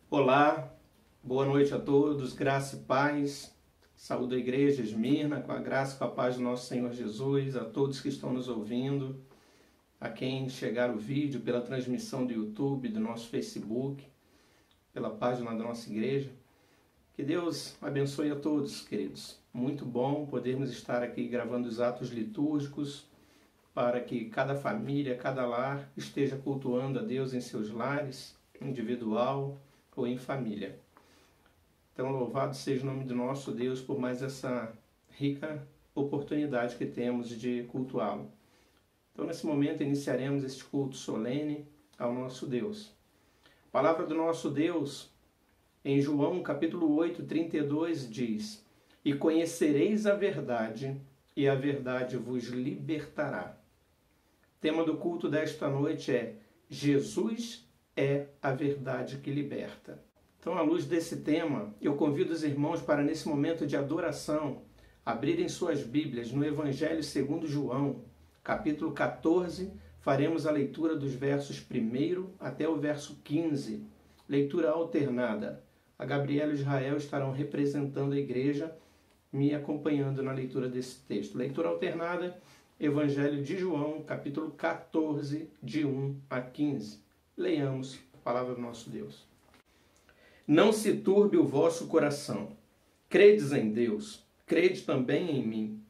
Olá, boa noite a todos, graça e paz. Saúdo a Igreja Esmirna, com a graça e com a paz do nosso Senhor Jesus, a todos que estão nos ouvindo, a quem chegar o vídeo pela transmissão do YouTube, do nosso Facebook, pela página da nossa igreja. Que Deus abençoe a todos, queridos. Muito bom podermos estar aqui gravando os atos litúrgicos para que cada família, cada lar esteja cultuando a Deus em seus lares, individual ou em família. Então, louvado seja o nome do nosso Deus por mais essa rica oportunidade que temos de cultuá-lo. Então, nesse momento, iniciaremos este culto solene ao nosso Deus. A palavra do nosso Deus, em João, capítulo 8, 32, diz: "E conhecereis a verdade, e a verdade vos libertará." O tema do culto desta noite é: Jesus é a verdade que liberta. Então, à luz desse tema, eu convido os irmãos para, nesse momento de adoração, abrirem suas Bíblias no Evangelho segundo João, capítulo 14, faremos a leitura dos versos 1 até o verso 15, leitura alternada. A Gabriela e Israel estarão representando a igreja, me acompanhando na leitura desse texto. Leitura alternada, Evangelho de João, capítulo 14, de 1 a 15. Leiamos a palavra do nosso Deus. Não se turbe o vosso coração. Credes em Deus, crede também em mim.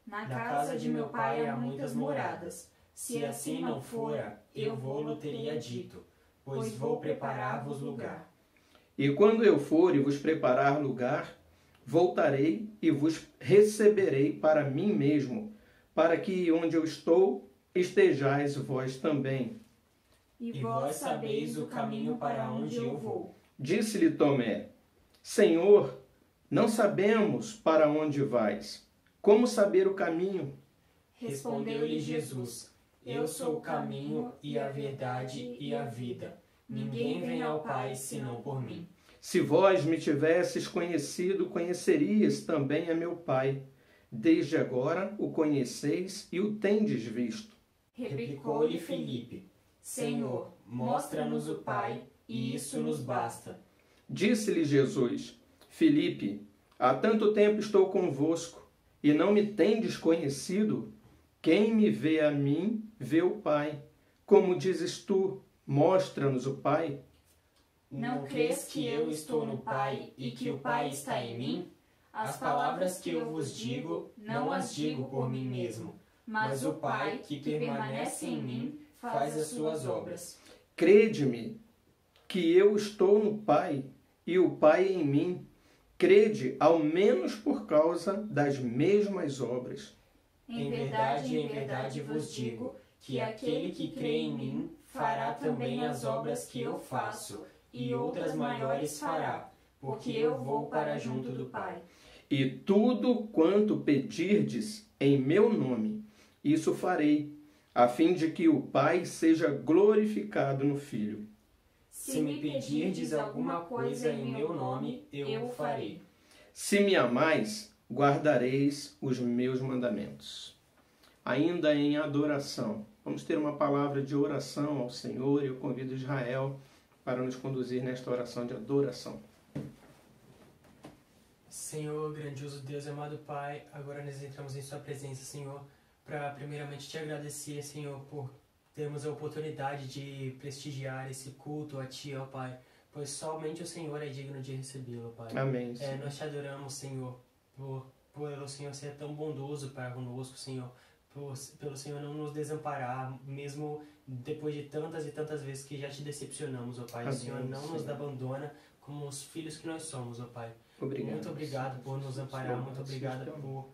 Na casa de meu pai há muitas moradas. Se assim não fora, eu vou-lo teria dito, pois vou preparar-vos lugar. E quando eu for e vos preparar lugar, voltarei e vos receberei para mim mesmo, para que onde eu estou, estejais vós também. E vós sabeis o caminho para onde eu vou. Disse-lhe Tomé: Senhor, não sabemos para onde vais. Como saber o caminho? Respondeu-lhe Jesus: Eu sou o caminho e a verdade e a vida. Ninguém vem ao Pai senão por mim. Se vós me tivesses conhecido, conhecerias também a meu Pai. Desde agora o conheceis e o tendes visto. Replicou-lhe Filipe: Senhor, mostra-nos o Pai, e isso nos basta. Disse-lhe Jesus: Filipe, há tanto tempo estou convosco, e não me tendes conhecido? Quem me vê a mim, vê o Pai. Como dizes tu, mostra-nos o Pai? Não crês que eu estou no Pai e que o Pai está em mim? As palavras que eu vos digo, não as digo por mim mesmo, mas o Pai que permanece em mim faz as suas obras. Crede-me que eu estou no Pai e o Pai em mim. Crede ao menos por causa das mesmas obras. Em verdade vos digo que aquele que crê em mim fará também as obras que eu faço, e outras maiores fará, porque eu vou para junto do Pai. E tudo quanto pedirdes em meu nome, isso farei, a fim de que o Pai seja glorificado no Filho. Se me pedirdes alguma coisa em meu nome, eu o farei. Se me amais, guardareis os meus mandamentos. Ainda em adoração, vamos ter uma palavra de oração ao Senhor, e eu convido Israel para nos conduzir nesta oração de adoração. Senhor, grandioso Deus, amado Pai, agora nós entramos em Sua presença, Senhor, para primeiramente Te agradecer, Senhor, por termos a oportunidade de prestigiar esse culto a Ti, ó Pai, pois somente o Senhor é digno de recebê-lo, Pai. Amém. Nós Te adoramos, Senhor, por o Senhor ser tão bondoso para conosco, Senhor, pelo Senhor não nos desamparar, mesmo depois de tantas e tantas vezes que já Te decepcionamos, ó Pai. Amém, o Senhor não Senhor. nos abandona como os filhos que nós somos, ó Pai. Obrigado. Muito obrigado por nos amparar, muito obrigado por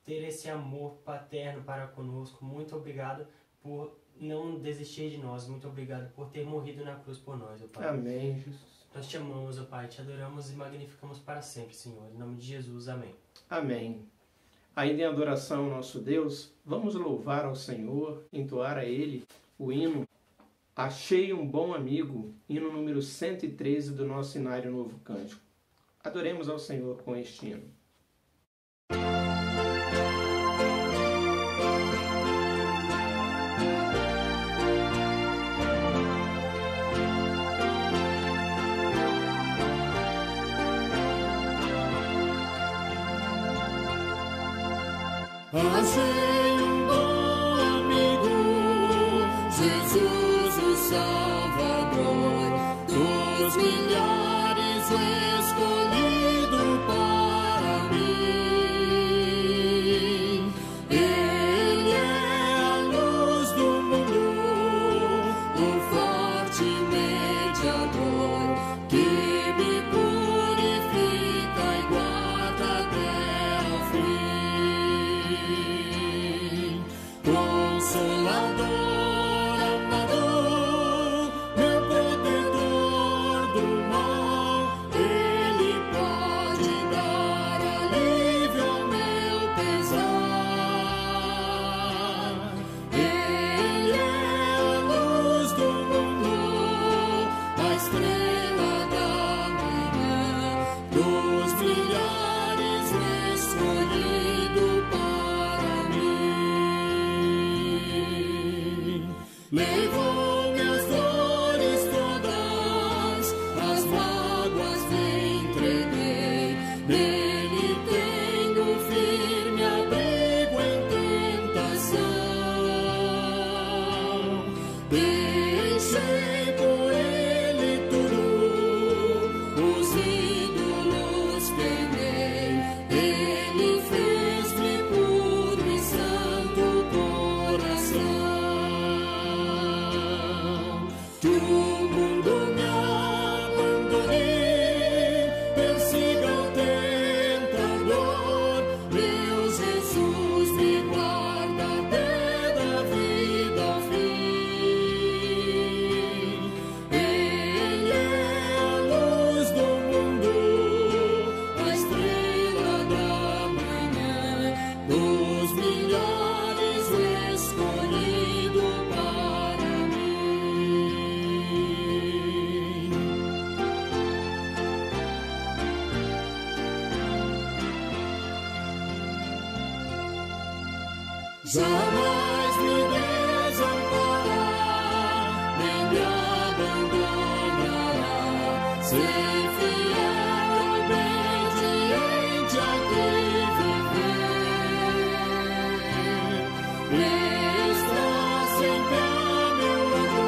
ter esse amor paterno para conosco, muito obrigado por não desistir de nós, muito obrigado por ter morrido na cruz por nós, ó Pai. Amém, Jesus. Nós Te amamos, ó Pai, Te adoramos e magnificamos para sempre, Senhor. Em nome de Jesus, amém. Amém. Ainda em adoração ao nosso Deus, vamos louvar ao Senhor, entoar a Ele o hino Achei um Bom Amigo, hino número 113 do nosso Inário Novo Cântico. Adoremos ao Senhor com este hino. Achei um bom amigo, Jesus o Salvador, dos milhares escolhido para mim. Ele é a luz do mundo, o forte mediador, que me purifica e guarda até o fim. Consolador, amador, meu protetor do mal, Ele pode dar alívio ao meu pesar. Ele é a luz do mundo, a estrela da manhã, dos milhares escolhido para mim. Levou minhas dores todas, as mágoas me entreguei, nele tenho firme abrigo em tentação. Deixei por ele tudo, os ídolos queimei, ele fez-me puro e santo coração. Do mundo me abandonei, persiga o tentador, meu Jesus me guarda até da vida ao fim. Ele é a luz do mundo, a estrela da manhã, dos milhares escolhido para mim. Jamais me desamparará, nem me abandonará. Ser fiel, obediente, aqui viver. Está sempre a meu lado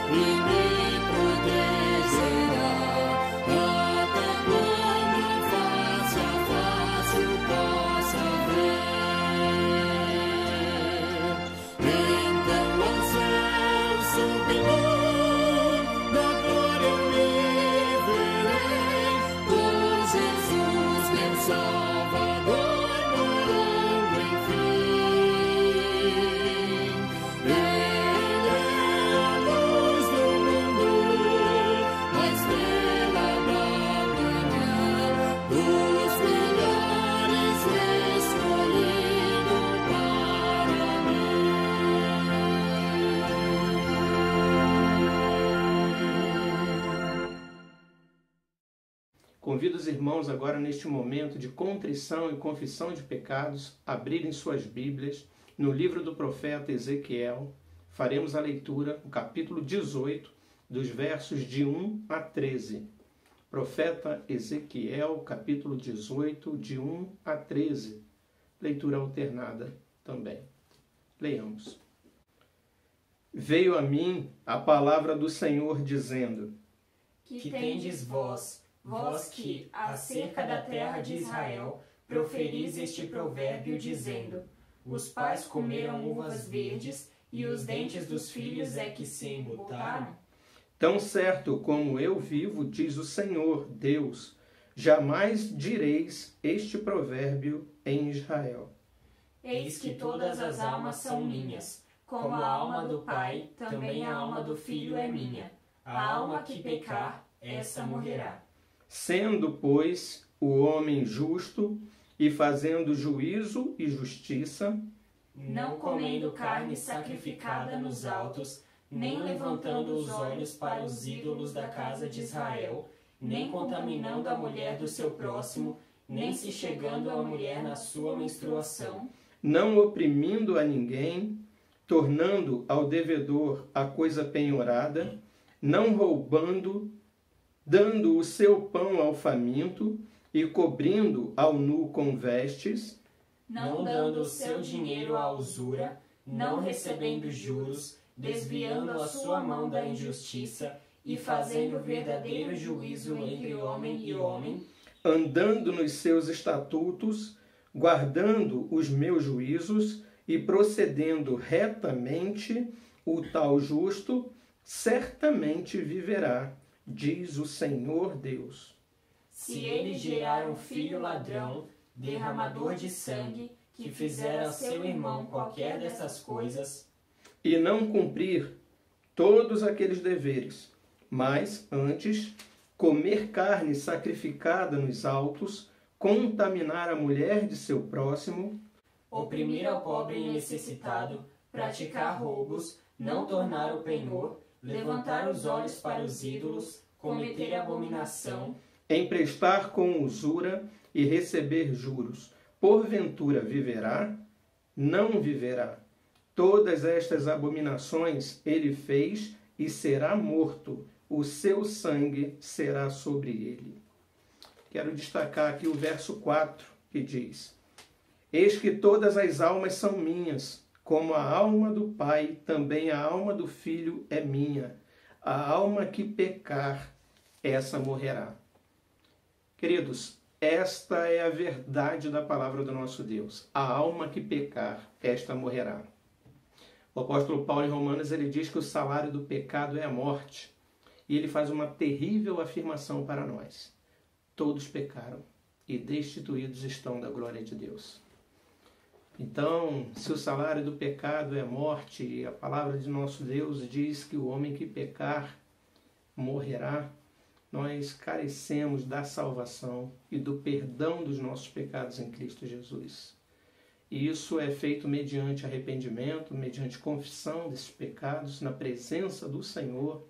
e me protegerá, até quando face a face eu possa ver. Então ao céu subirei, na glória eu me verei, com Jesus meu Salvador morando enfim. Ele é a luz do mundo, a estrela da manhã, dos milhares escolhido para mim. Convido os irmãos agora neste momento de contrição e confissão de pecados a abrirem suas Bíblias no livro do profeta Ezequiel. Faremos a leitura no capítulo 18, dos versos de 1 a 13. Profeta Ezequiel, capítulo 18, de 1 a 13. Leitura alternada também. Leiamos. Veio a mim a palavra do Senhor dizendo: Que tendes vós, vós que, acerca da terra de Israel, proferis este provérbio, dizendo: Os pais comeram uvas verdes, e os dentes dos filhos é que se embutaram? Tão certo como eu vivo, diz o Senhor, Deus, jamais direis este provérbio em Israel. Eis que todas as almas são minhas, como a alma do pai, também a alma do filho é minha. A alma que pecar, essa morrerá. Sendo, pois, o homem justo e fazendo juízo e justiça, Não comendo carne sacrificada nos altos, nem levantando os olhos para os ídolos da casa de Israel, nem contaminando a mulher do seu próximo, nem se chegando à mulher na sua menstruação, não oprimindo a ninguém, tornando ao devedor a coisa penhorada, não roubando, dando o seu pão ao faminto e cobrindo ao nu com vestes, não dando o seu dinheiro à usura, não recebendo juros, desviando a sua mão da injustiça e fazendo verdadeiro juízo entre homem e homem, andando nos seus estatutos, guardando os meus juízos e procedendo retamente, o tal justo certamente viverá, diz o Senhor Deus. Se ele gerar um filho ladrão, derramador de sangue, que fizer a seu irmão qualquer dessas coisas, e não cumprir todos aqueles deveres, mas, antes, comer carne sacrificada nos altos, contaminar a mulher de seu próximo, oprimir ao pobre e necessitado, praticar roubos, não tornar o penhor, levantar os olhos para os ídolos, cometer abominação, emprestar com usura e receber juros, porventura viverá? Não viverá. Todas estas abominações ele fez e será morto, o seu sangue será sobre ele. Quero destacar aqui o verso 4, que diz: Eis que todas as almas são minhas, como a alma do Pai, também a alma do Filho é minha. A alma que pecar, essa morrerá. Queridos, esta é a verdade da palavra do nosso Deus. A alma que pecar, esta morrerá. O apóstolo Paulo em Romanos, ele diz que o salário do pecado é a morte. E ele faz uma terrível afirmação para nós. Todos pecaram e destituídos estão da glória de Deus. Então, se o salário do pecado é a morte, e a palavra de nosso Deus diz que o homem que pecar morrerá, nós carecemos da salvação e do perdão dos nossos pecados em Cristo Jesus. E isso é feito mediante arrependimento, mediante confissão desses pecados, na presença do Senhor,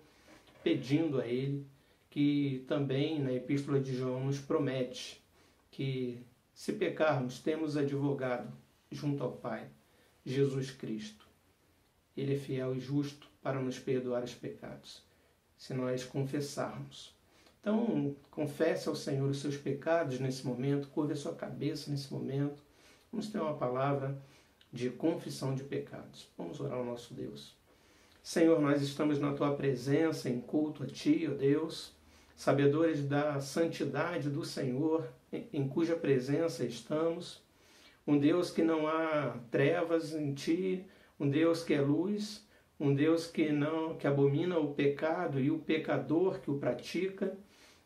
pedindo a Ele, que também na Epístola de João nos promete que, se pecarmos, temos advogado junto ao Pai, Jesus Cristo. Ele é fiel e justo para nos perdoar os pecados, se nós confessarmos. Então, confesse ao Senhor os seus pecados nesse momento, curve a sua cabeça nesse momento. Vamos ter uma palavra de confissão de pecados. Vamos orar ao nosso Deus. Senhor, nós estamos na Tua presença, em culto a Ti, ó Deus, sabedores da santidade do Senhor, em cuja presença estamos. Um Deus que não há trevas em Ti, um Deus que é luz, um Deus que abomina o pecado e o pecador que o pratica,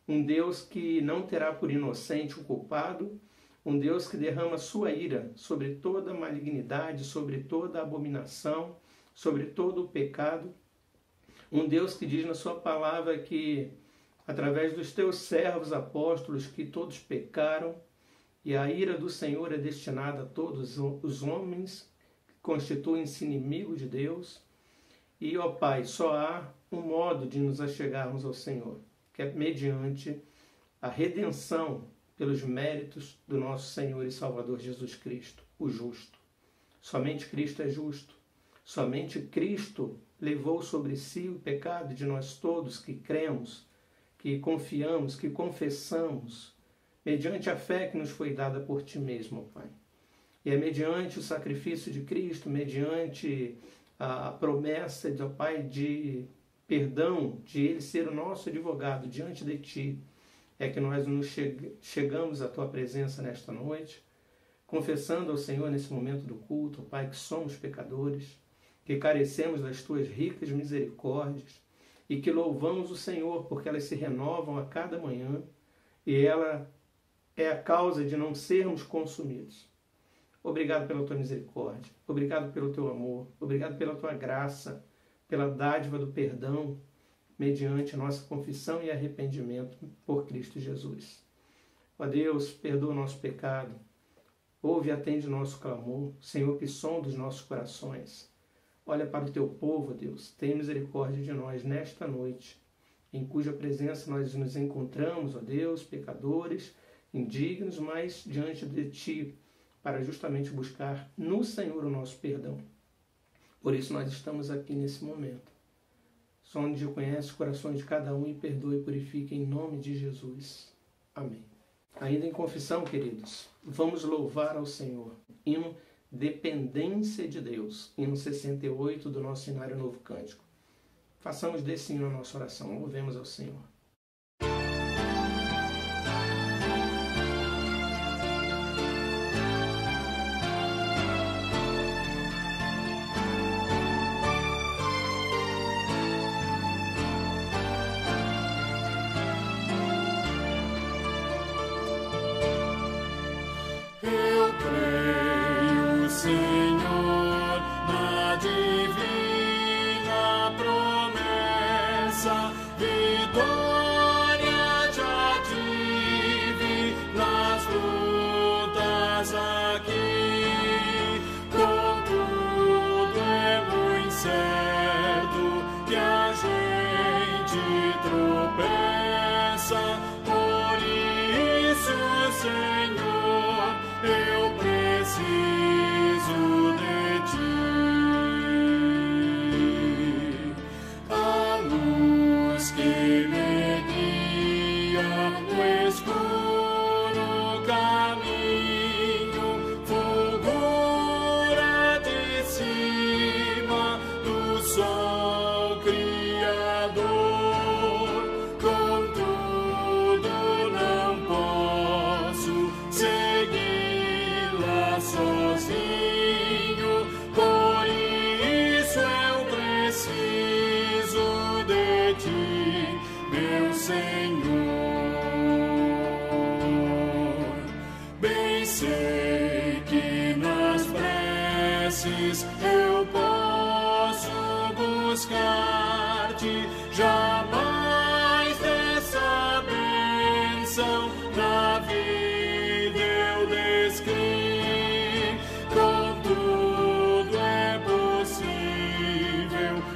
um Deus que não terá por inocente o culpado, um Deus que derrama sua ira sobre toda malignidade, sobre toda abominação, sobre todo o pecado, um Deus que diz na sua palavra que, através dos teus servos apóstolos, que todos pecaram, e a ira do Senhor é destinada a todos os homens que constituem-se inimigos de Deus. E, ó Pai, só há um modo de nos achegarmos ao Senhor, que é mediante a redenção pelos méritos do nosso Senhor e Salvador Jesus Cristo, o justo. Somente Cristo é justo. Somente Cristo levou sobre si o pecado de nós todos que cremos, que confiamos, que confessamos, mediante a fé que nos foi dada por Ti mesmo, Pai. E é mediante o sacrifício de Cristo, mediante a promessa do Pai de perdão, de Ele ser o nosso advogado diante de Ti, é que nós nos chegamos à Tua presença nesta noite, confessando ao Senhor nesse momento do culto, Pai, que somos pecadores, que carecemos das Tuas ricas misericórdias e que louvamos o Senhor porque elas se renovam a cada manhã e ela é a causa de não sermos consumidos. Obrigado pela Tua misericórdia, obrigado pelo Teu amor, obrigado pela Tua graça, pela dádiva do perdão, mediante a nossa confissão e arrependimento por Cristo Jesus. Ó Deus, perdoa o nosso pecado, ouve e atende o nosso clamor, Senhor, que sonda os nossos corações. Olha para o Teu povo, Deus, tem misericórdia de nós nesta noite, em cuja presença nós nos encontramos, ó Deus, pecadores, indignos, mas diante de Ti, para justamente buscar no Senhor o nosso perdão. Por isso nós estamos aqui nesse momento. Sonde e conhece os corações de cada um e perdoe e purifique em nome de Jesus. Amém. Ainda em confissão, queridos, vamos louvar ao Senhor. Hino Dependência de Deus, hino 68 do nosso Cenário Novo Cântico. Façamos desse hino a nossa oração. Louvemos ao Senhor. Eu posso buscar-te, jamais dessa bênção na vida eu descrevi. Contudo é possível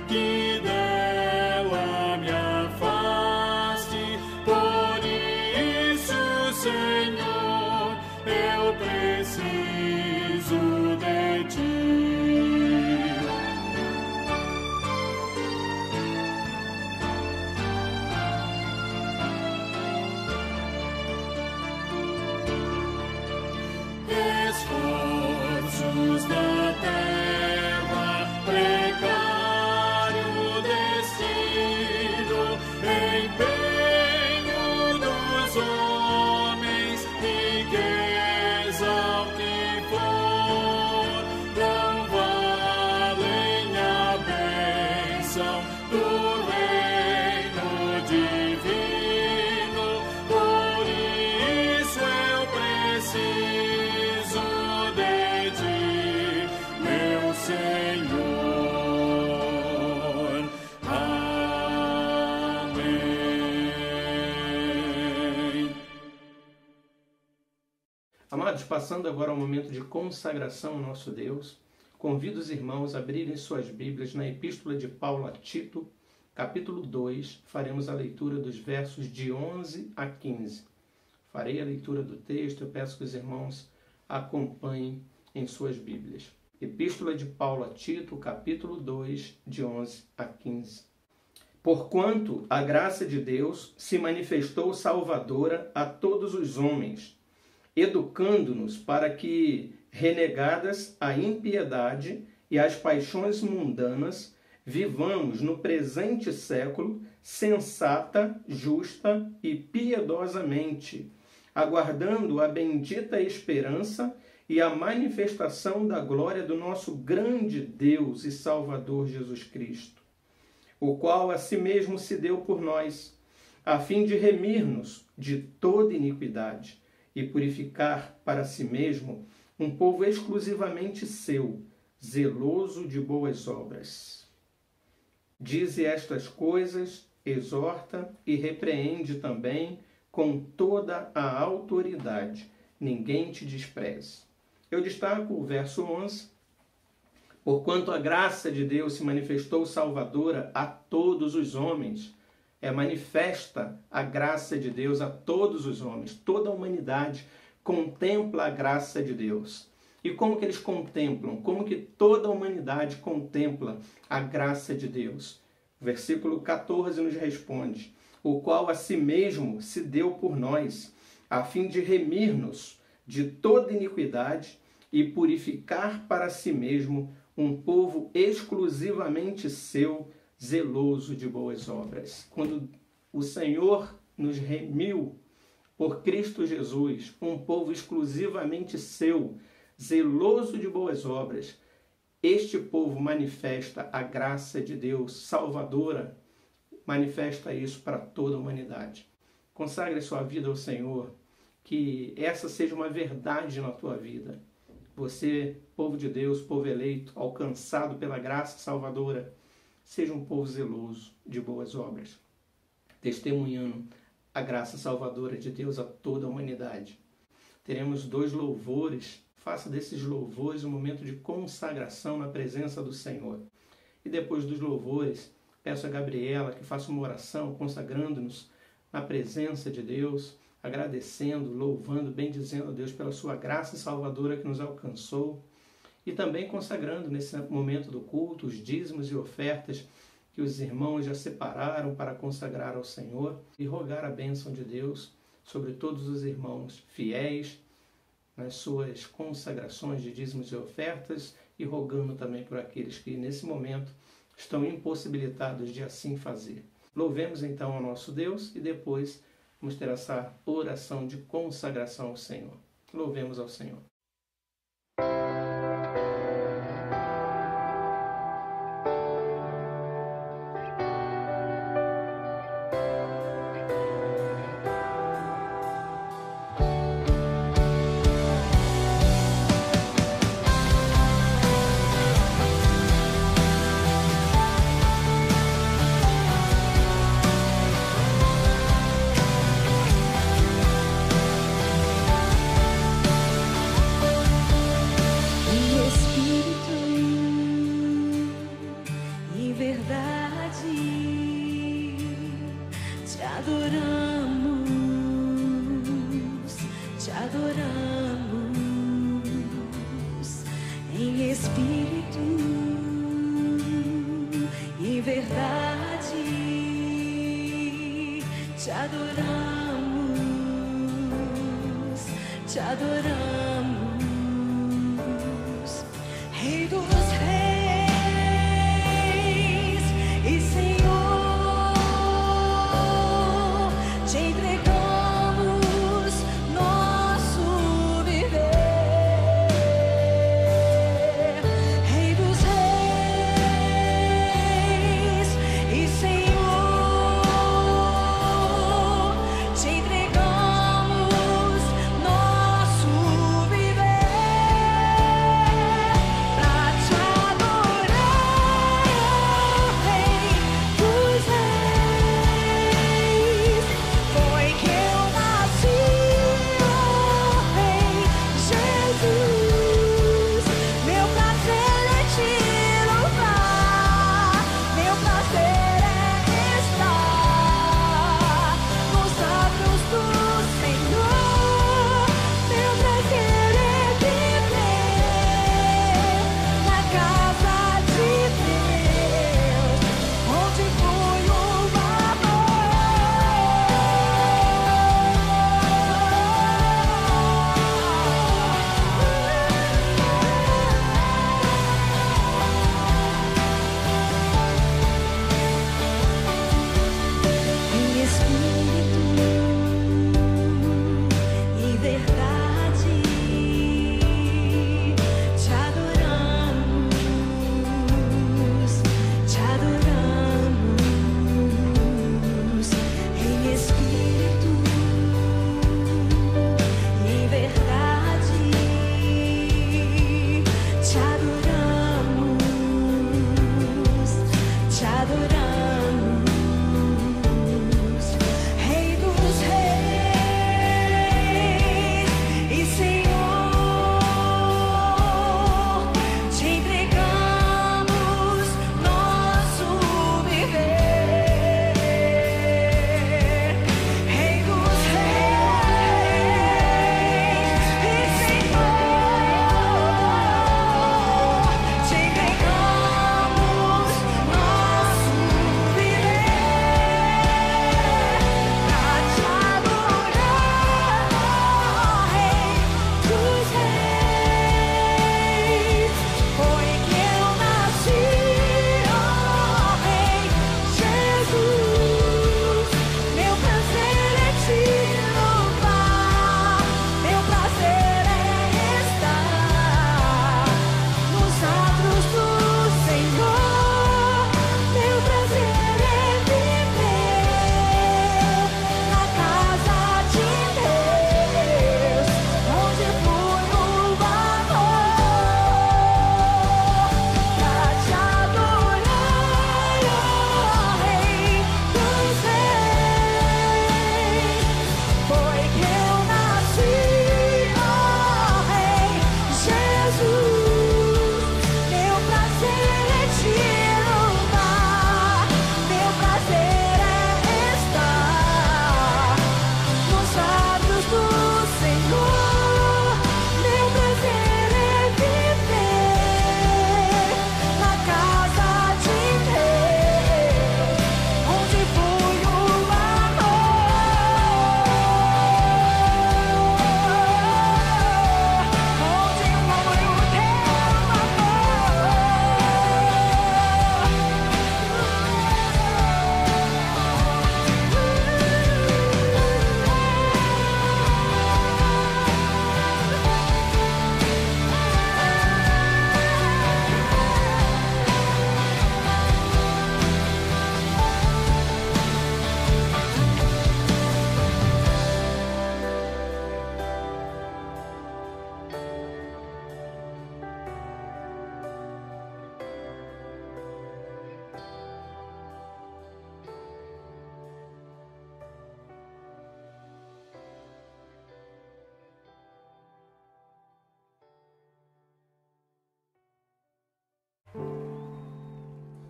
que dela me afaste, por isso, Senhor, eu preciso de ti. Esforços da terra, precário destino, empenho dos homens, riqueza o que for, não valem a bênção do reino divino. Por isso eu preciso de ti, meu Senhor. Amém. Amados, passando agora ao momento de consagração ao nosso Deus, convido os irmãos a abrirem suas Bíblias na Epístola de Paulo a Tito, capítulo 2, faremos a leitura dos versos de 11 a 15. Farei a leitura do texto, eu peço que os irmãos acompanhem em suas Bíblias. Epístola de Paulo a Tito, capítulo 2, de 11 a 15. Porquanto a graça de Deus se manifestou salvadora a todos os homens, educando-nos para que, renegadas a impiedade e as paixões mundanas, vivamos no presente século sensata, justa e piedosamente, aguardando a bendita esperança e a manifestação da glória do nosso grande Deus e Salvador Jesus Cristo, o qual a si mesmo se deu por nós, a fim de remir-nos de toda iniquidade e purificar para si mesmo um povo exclusivamente seu, zeloso de boas obras. Dize estas coisas, exorta e repreende também com toda a autoridade. Ninguém te despreze. Eu destaco o verso 11. Porquanto a graça de Deus se manifestou salvadora a todos os homens. É manifesta a graça de Deus a todos os homens. Toda a humanidade contempla a graça de Deus. E como que eles contemplam? Como que toda a humanidade contempla a graça de Deus? Versículo 14 nos responde: o qual a si mesmo se deu por nós, a fim de remir-nos de toda iniquidade e purificar para si mesmo um povo exclusivamente seu, zeloso de boas obras. Quando o Senhor nos remiu por Cristo Jesus, um povo exclusivamente seu, zeloso de boas obras, este povo manifesta a graça de Deus salvadora, manifesta isso para toda a humanidade. Consagre sua vida ao Senhor, que essa seja uma verdade na tua vida. Você, povo de Deus, povo eleito, alcançado pela graça salvadora, seja um povo zeloso de boas obras, testemunhando a graça salvadora de Deus a toda a humanidade. Teremos 2 louvores. Faça desses louvores um momento de consagração na presença do Senhor. E depois dos louvores, peço a Gabriela que faça uma oração consagrando-nos na presença de Deus, agradecendo, louvando, bendizendo a Deus pela sua graça salvadora que nos alcançou, e também consagrando nesse momento do culto os dízimos e ofertas que os irmãos já separaram para consagrar ao Senhor, e rogar a bênção de Deus sobre todos os irmãos fiéis nas suas consagrações de dízimos e ofertas, e rogando também por aqueles que nesse momento estão impossibilitados de assim fazer. Louvemos então ao nosso Deus e depois vamos ter essa oração de consagração ao Senhor. Louvemos ao Senhor. Te adoramos, Rei dos Reis e Senhor, te entregamos nosso viver, Rei dos Reis e Senhor, te entregamos nosso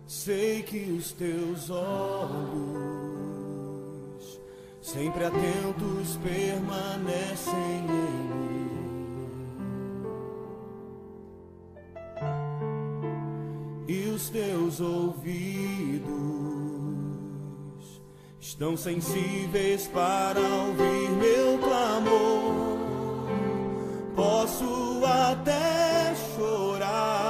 Sei que os teus olhos, sempre atentos, permanecem em mim. E os teus ouvidos estão sensíveis para ouvir meu clamor. Posso até chorar,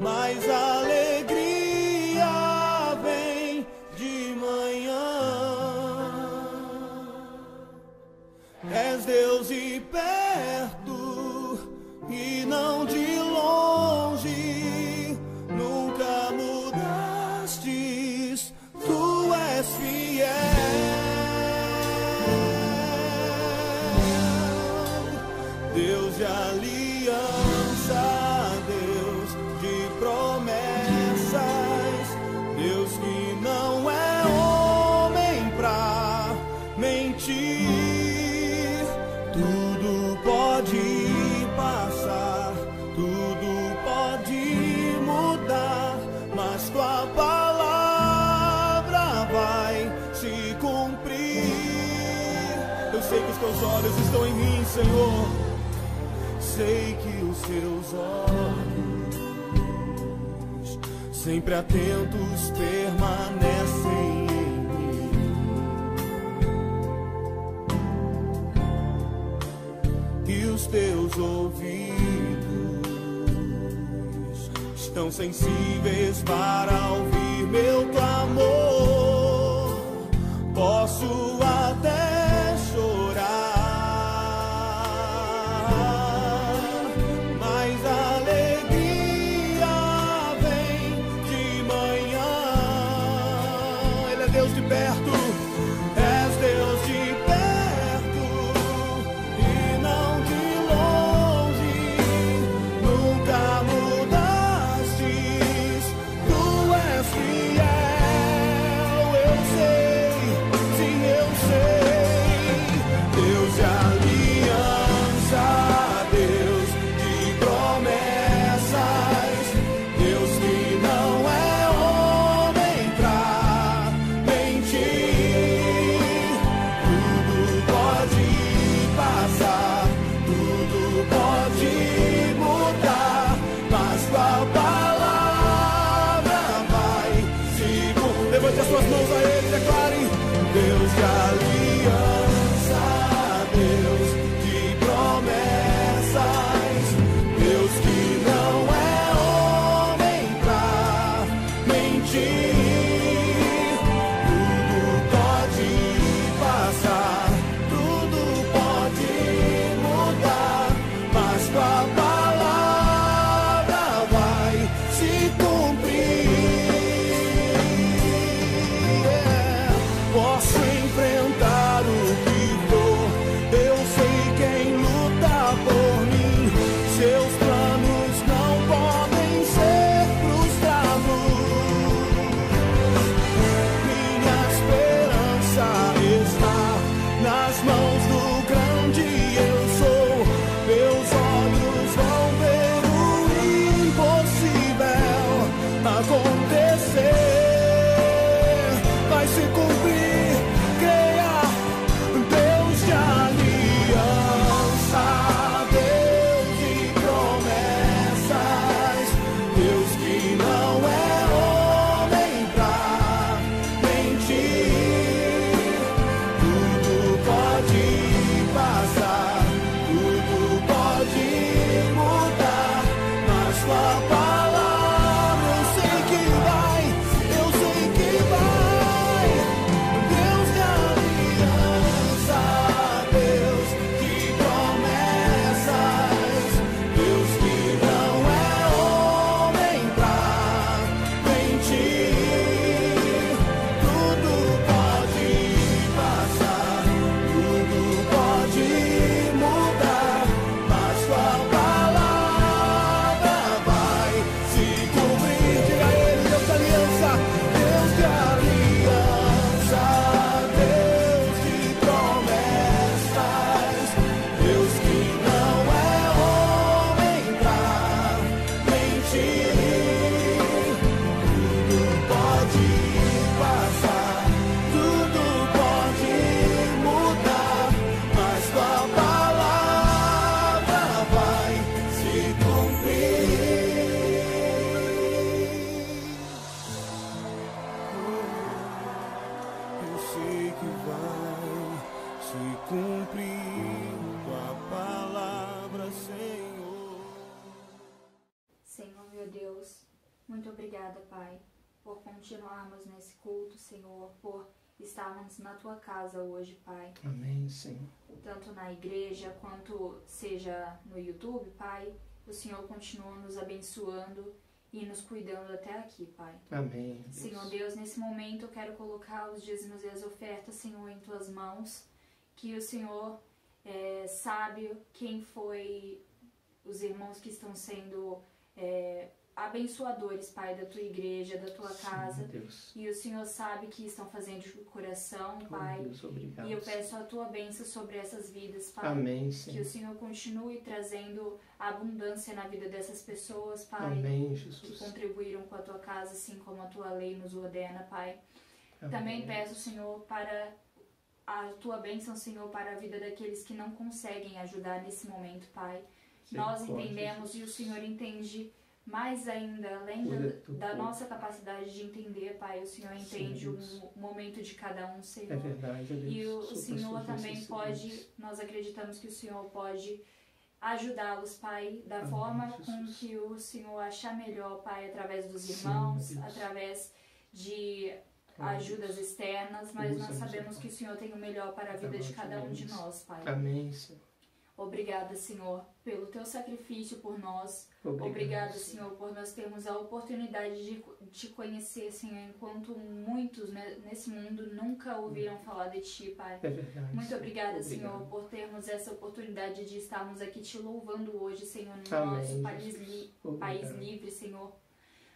mas a alegria vem de manhã. És Deus e perto e não de longe, nunca mudastes, tu és fiel. Deus de aliança, Deus de promessas, Deus que não é homem pra mentir. Tudo pode passar, tudo pode mudar, mas tua palavra vai se cumprir. Eu sei que os teus olhos estão em mim, Senhor. Sei que os seus olhos, sempre atentos, permanecem em mim. E os teus ouvidos estão sensíveis para ouvir meu clamor. Posso até chorar, tua palavra eu sei que obrigada, Pai, por continuarmos nesse culto, Senhor, por estarmos na Tua casa hoje, Pai. Amém, Senhor. Tanto na igreja quanto seja no YouTube, Pai, o Senhor continua nos abençoando e nos cuidando até aqui, Pai. Amém. Deus. Senhor Deus, nesse momento eu quero colocar os dízimos e as ofertas, Senhor, em Tuas mãos, que o Senhor sabe quem foi os irmãos que estão sendo abençoadores, Pai, da Tua igreja, da Tua casa. Sim, Deus. E o Senhor sabe que estão fazendo de coração, Pai. Deus, obrigado. E eu peço a Tua bênção sobre essas vidas, Pai. Amém, Que Senhor. o Senhor continue trazendo abundância na vida dessas pessoas, Pai. Amém, Que Jesus. contribuíram com a Tua casa, assim como a Tua lei nos ordena, Pai. Amém. Também peço, Senhor, para a Tua bênção, Senhor, para a vida daqueles que não conseguem ajudar nesse momento, Pai. Nós Misericórdia, entendemos Jesus. e o Senhor entende mais ainda, além Cuida do teu da povo. nossa capacidade de entender, Pai. O Senhor entende Deus. o momento de cada um, Senhor. É verdade, Deus. E o Supra Senhor suas também necessidades. pode, nós acreditamos que o Senhor pode ajudá-los, Pai, da Amém, forma Jesus. com que o Senhor achar melhor, Pai, através dos Sim, irmãos, Deus. através de Amém, ajudas externas, mas nós Usa-nos, sabemos ó que o Senhor tem o melhor para a vida de cada um de nós, Pai. Amém, Senhor. Obrigada, Senhor, pelo Teu sacrifício por nós. Obrigado, Obrigada, Senhor, por nós termos a oportunidade de Te conhecer, Senhor, enquanto muitos nesse mundo nunca ouviram falar de Ti, Pai. É verdade. Muito Senhor. obrigada, Obrigado. Senhor, por termos essa oportunidade de estarmos aqui Te louvando hoje, Senhor, no Amém, nosso país, Jesus. país Obrigado. livre, Senhor.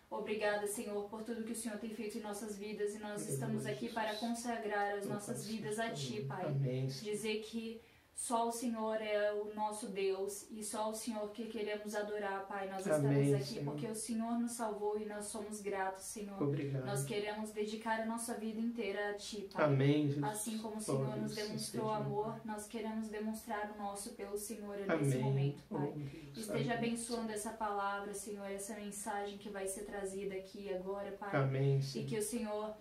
Obrigada, Senhor, por tudo que o Senhor tem feito em nossas vidas e nós Aleluia, estamos aqui Jesus. para consagrar as Teu nossas coração vidas a Ti, está Pai. Amém, Senhor. Dizer que só o Senhor é o nosso Deus e só o Senhor que queremos adorar, Pai. Nós Amém, estamos aqui Senhor. porque o Senhor nos salvou e nós somos gratos, Senhor. Obrigado. Nós queremos dedicar a nossa vida inteira a Ti, Pai. Amém, Jesus. Assim como o Senhor Oh, nos Deus, demonstrou esteja amor, nós queremos demonstrar o nosso pelo Senhor nesse Amém. momento, Oh, Pai. Deus. Esteja Amém. abençoando essa palavra, Senhor, essa mensagem que vai ser trazida aqui agora, Pai. Amém, E Senhor. que o Senhor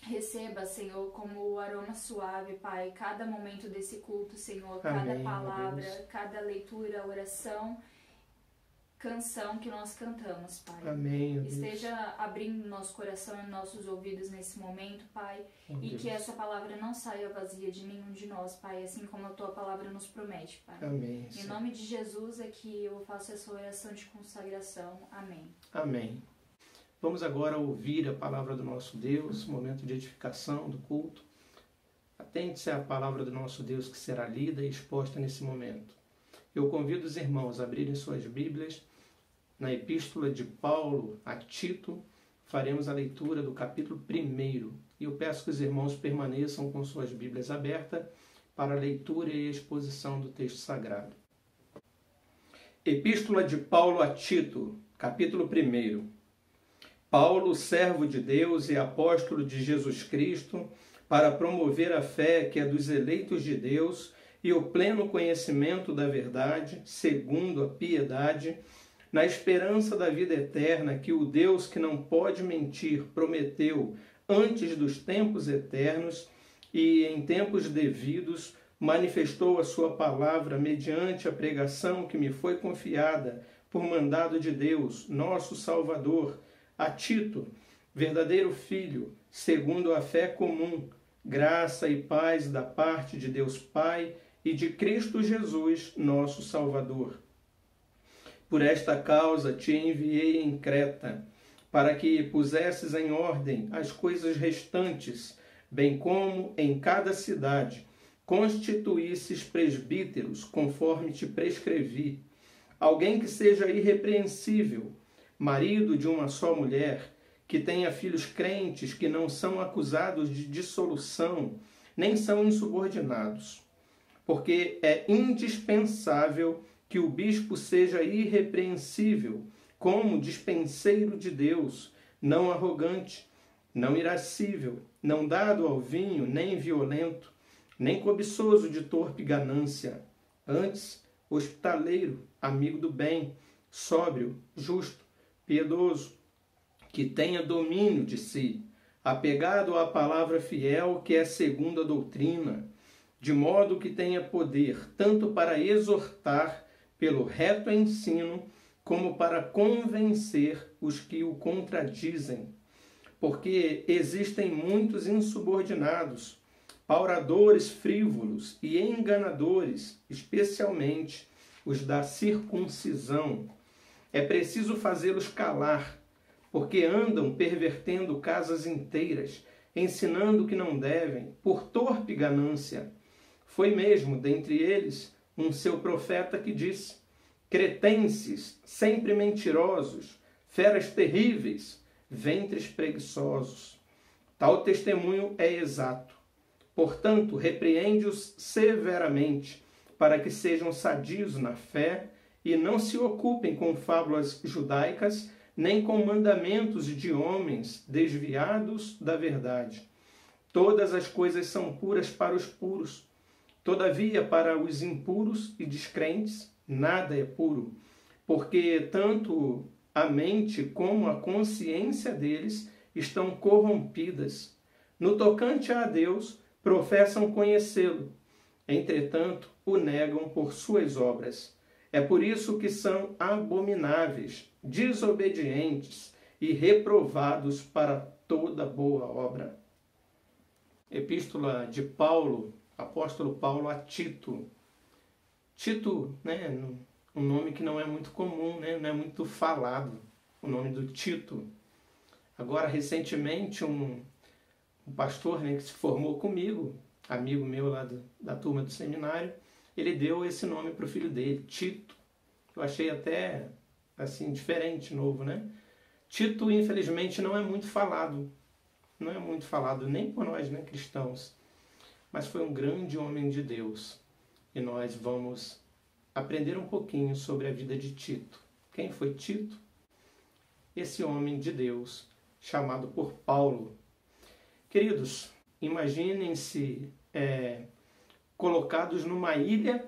receba, Senhor, como o aroma suave, Pai, cada momento desse culto, Senhor, cada Amém, palavra, Deus. cada leitura, oração, canção que nós cantamos, Pai. Amém, Deus. Esteja abrindo nosso coração e nossos ouvidos nesse momento, Pai, Oh, e Deus. que essa palavra não saia vazia de nenhum de nós, Pai, assim como a Tua palavra nos promete, Pai. Amém, Em Senhor. nome de Jesus é que eu faço essa oração de consagração. Amém. Amém. Vamos agora ouvir a palavra do nosso Deus, momento de edificação do culto. Atente-se à palavra do nosso Deus que será lida e exposta nesse momento. Eu convido os irmãos a abrirem suas Bíblias na Epístola de Paulo a Tito. Faremos a leitura do capítulo 1 e eu peço que os irmãos permaneçam com suas Bíblias abertas para a leitura e exposição do texto sagrado. Epístola de Paulo a Tito, capítulo 1. Paulo, servo de Deus e apóstolo de Jesus Cristo, para promover a fé que é dos eleitos de Deus e o pleno conhecimento da verdade, segundo a piedade, na esperança da vida eterna que o Deus que não pode mentir prometeu antes dos tempos eternos e em tempos devidos manifestou a sua palavra mediante a pregação que me foi confiada por mandado de Deus, nosso Salvador, a Tito, verdadeiro filho, segundo a fé comum, graça e paz da parte de Deus Pai e de Cristo Jesus, nosso Salvador. Por esta causa te enviei em Creta, para que pusesses em ordem as coisas restantes, bem como em cada cidade constituísses presbíteros, conforme te prescrevi, alguém que seja irrepreensível, marido de uma só mulher, que tenha filhos crentes que não são acusados de dissolução, nem são insubordinados. Porque é indispensável que o bispo seja irrepreensível, como dispenseiro de Deus, não arrogante, não irascível, não dado ao vinho, nem violento, nem cobiçoso de torpe ganância, antes hospitaleiro, amigo do bem, sóbrio, justo, piedoso, que tenha domínio de si, apegado à palavra fiel que é segundo a doutrina, de modo que tenha poder tanto para exortar pelo reto ensino, como para convencer os que o contradizem, porque existem muitos insubordinados, pauradores frívolos e enganadores, especialmente os da circuncisão. É preciso fazê-los calar, porque andam pervertendo casas inteiras, ensinando o que não devem, por torpe ganância. Foi mesmo dentre eles um seu profeta que disse: cretenses, sempre mentirosos, feras terríveis, ventres preguiçosos. Tal testemunho é exato. Portanto, repreende-os severamente, para que sejam sadios na fé e não se ocupem com fábulas judaicas, nem com mandamentos de homens desviados da verdade. Todas as coisas são puras para os puros. Todavia, para os impuros e descrentes, nada é puro, porque tanto a mente como a consciência deles estão corrompidas. No tocante a Deus, professam conhecê-lo, entretanto, o negam por suas obras. É por isso que são abomináveis, desobedientes e reprovados para toda boa obra. Epístola de Paulo, apóstolo Paulo a Tito. Tito, um nome que não é muito comum, não é muito falado, o nome do Tito. Agora, recentemente, um pastor que se formou comigo, amigo meu lá da turma do seminário, ele deu esse nome para o filho dele, Tito. Eu achei até assim diferente, novo, Tito, infelizmente, não é muito falado. Não é muito falado nem por nós, cristãos. Mas foi um grande homem de Deus. E nós vamos aprender um pouquinho sobre a vida de Tito. Quem foi Tito? Esse homem de Deus, chamado por Paulo. Queridos, imaginem-se colocados numa ilha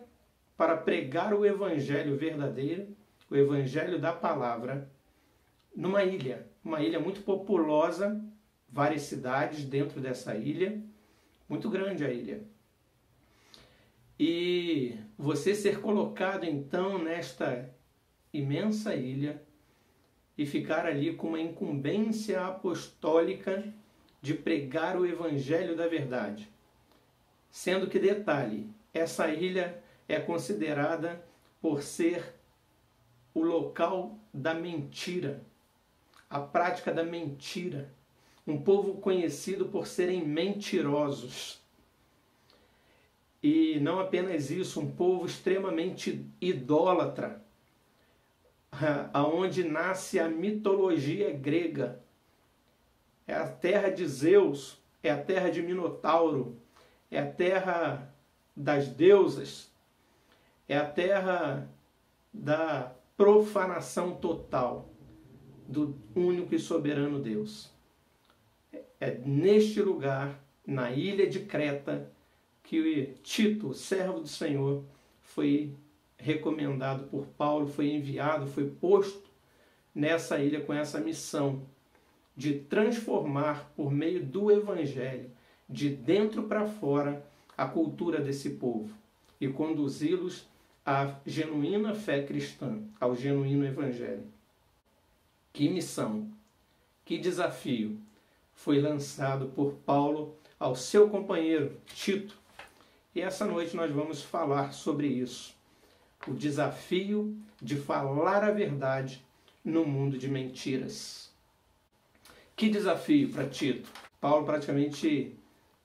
para pregar o evangelho verdadeiro, o evangelho da palavra, numa ilha muito populosa, várias cidades dentro dessa ilha, muito grande a ilha. E você ser colocado então nesta imensa ilha e ficar ali com uma incumbência apostólica de pregar o evangelho da verdade. Sendo que, detalhe, essa ilha é considerada por ser o local da mentira, a prática da mentira. Um povo conhecido por serem mentirosos. E não apenas isso, um povo extremamente idólatra, aonde nasce a mitologia grega. É a terra de Zeus, é a terra de Minotauro, é a terra das deusas, é a terra da profanação total do único e soberano Deus. É neste lugar, na ilha de Creta, que Tito, servo do Senhor, foi recomendado por Paulo, foi enviado, foi posto nessa ilha com essa missão de transformar por meio do Evangelho, de dentro para fora, a cultura desse povo e conduzi-los à genuína fé cristã, ao genuíno Evangelho. Que missão, que desafio foi lançado por Paulo ao seu companheiro Tito. E essa noite nós vamos falar sobre isso. O desafio de falar a verdade no mundo de mentiras. Que desafio para Tito. Paulo praticamente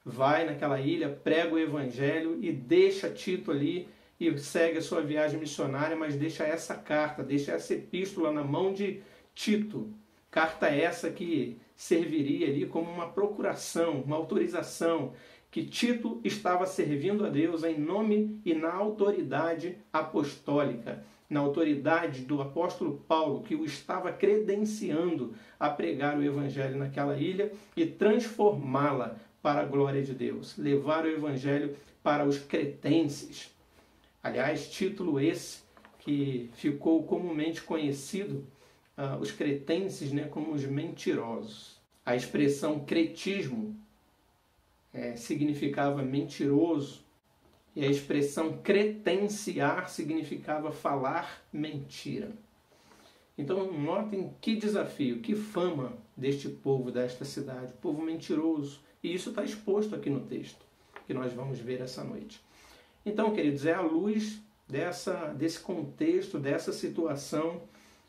vai naquela ilha, prega o evangelho e deixa Tito ali e segue a sua viagem missionária, mas deixa essa carta, deixa essa epístola na mão de Tito. Carta essa que serviria ali como uma procuração, uma autorização, que Tito estava servindo a Deus em nome e na autoridade apostólica, na autoridade do apóstolo Paulo, que o estava credenciando a pregar o evangelho naquela ilha e transformá-la para a glória de Deus, levar o evangelho para os cretenses. Aliás, título esse que ficou comumente conhecido, os cretenses, como os mentirosos. A expressão cretismo significava mentiroso, e a expressão cretenciar significava falar mentira. Então, notem que desafio, que fama deste povo, desta cidade, povo mentiroso. E isso está exposto aqui no texto, que nós vamos ver essa noite. Então, queridos, é à luz desse contexto, dessa situação,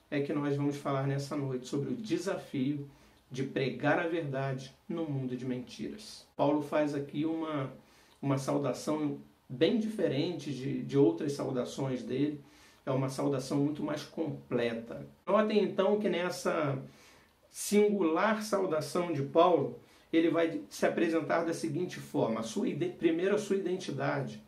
é que nós vamos falar nessa noite sobre o desafio de pregar a verdade no mundo de mentiras. Paulo faz aqui uma saudação bem diferente de outras saudações dele. É uma saudação muito mais completa. Notem então que nessa singular saudação de Paulo, ele vai se apresentar da seguinte forma. Primeiro a sua identidade.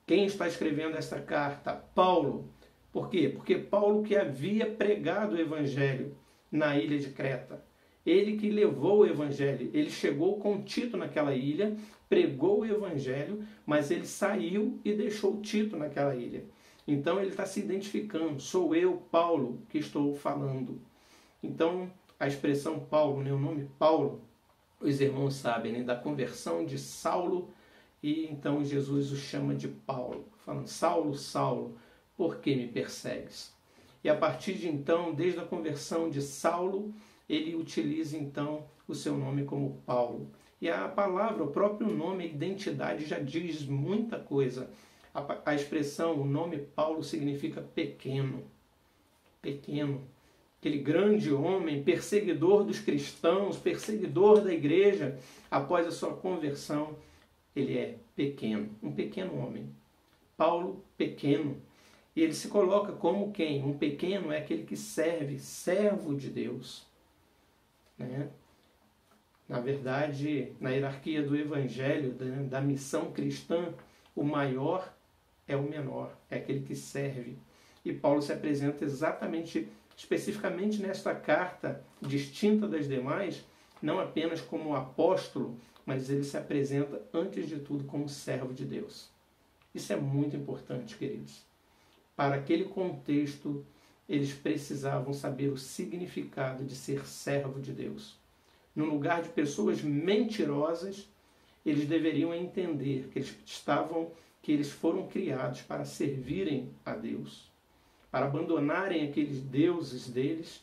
Quem está escrevendo esta carta? Paulo. Por quê? Porque Paulo que havia pregado o evangelho na ilha de Creta. Ele que levou o evangelho. Ele chegou com Tito naquela ilha, pregou o evangelho, mas ele saiu e deixou Tito naquela ilha. Então ele está se identificando. Sou eu, Paulo, que estou falando. Então a expressão Paulo, né, o nome Paulo, os irmãos sabem, né, da conversão de Saulo, e então Jesus o chama de Paulo, falando: Saulo, Saulo, por que me persegues? E a partir de então, desde a conversão de Saulo, ele utiliza então o seu nome como Paulo. E a palavra, o próprio nome, a identidade já diz muita coisa. A expressão, o nome Paulo significa pequeno. Pequeno. Aquele grande homem, perseguidor dos cristãos, perseguidor da igreja, após a sua conversão, ele é pequeno, um pequeno homem. Paulo, pequeno. E ele se coloca como quem? Um pequeno é aquele que serve, servo de Deus. Né? Na verdade, na hierarquia do evangelho, da missão cristã, o maior é o menor, é aquele que serve. E Paulo se apresenta especificamente nesta carta, distinta das demais, não apenas como apóstolo, mas ele se apresenta, antes de tudo, como servo de Deus. Isso é muito importante, queridos. Para aquele contexto, eles precisavam saber o significado de ser servo de Deus. No lugar de pessoas mentirosas, eles deveriam entender que eles foram criados para servirem a Deus, para abandonarem aqueles deuses deles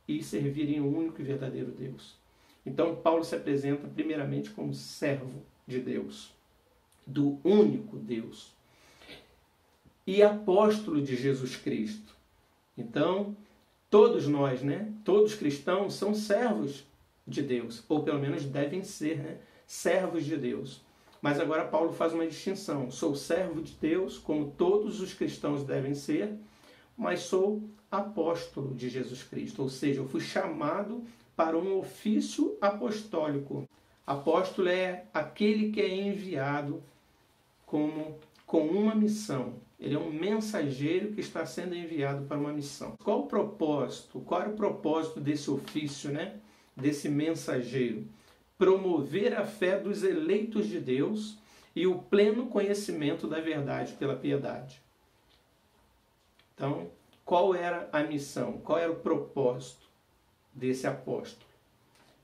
e servirem o único e verdadeiro Deus. Então, Paulo se apresenta primeiramente como servo de Deus, do único Deus, e apóstolo de Jesus Cristo. Então, todos nós, todos cristãos, são servos de Deus, ou pelo menos devem ser, servos de Deus. Mas agora Paulo faz uma distinção. Sou servo de Deus, como todos os cristãos devem ser, mas sou apóstolo de Jesus Cristo. Ou seja, eu fui chamado para um ofício apostólico. Apóstolo é aquele que é enviado com uma missão. Ele é um mensageiro que está sendo enviado para uma missão. Qual o propósito? Qual era o propósito desse ofício, desse mensageiro? Promover a fé dos eleitos de Deus e o pleno conhecimento da verdade pela piedade. Então, qual era a missão? Qual era o propósito desse apóstolo?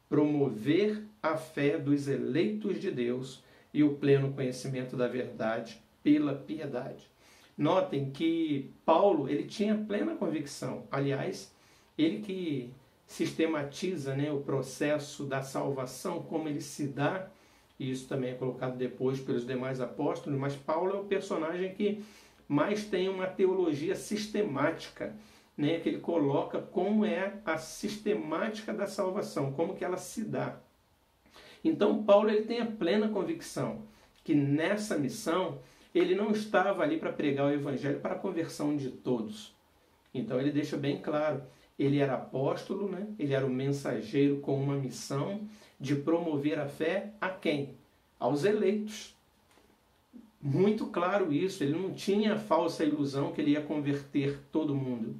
Promover a fé dos eleitos de Deus e o pleno conhecimento da verdade pela piedade. Notem que Paulo, ele tinha plena convicção. Aliás, ele que sistematiza o processo da salvação, como ele se dá, e isso também é colocado depois pelos demais apóstolos, mas Paulo é o personagem que mais tem uma teologia sistemática, que ele coloca como é a sistemática da salvação, como que ela se dá. Então Paulo ele tem a plena convicção que nessa missão ele não estava ali para pregar o evangelho para a conversão de todos. Então ele deixa bem claro, ele era apóstolo, ele era o mensageiro com uma missão de promover a fé a quem? Aos eleitos. Muito claro isso, ele não tinha a falsa ilusão que ele ia converter todo mundo.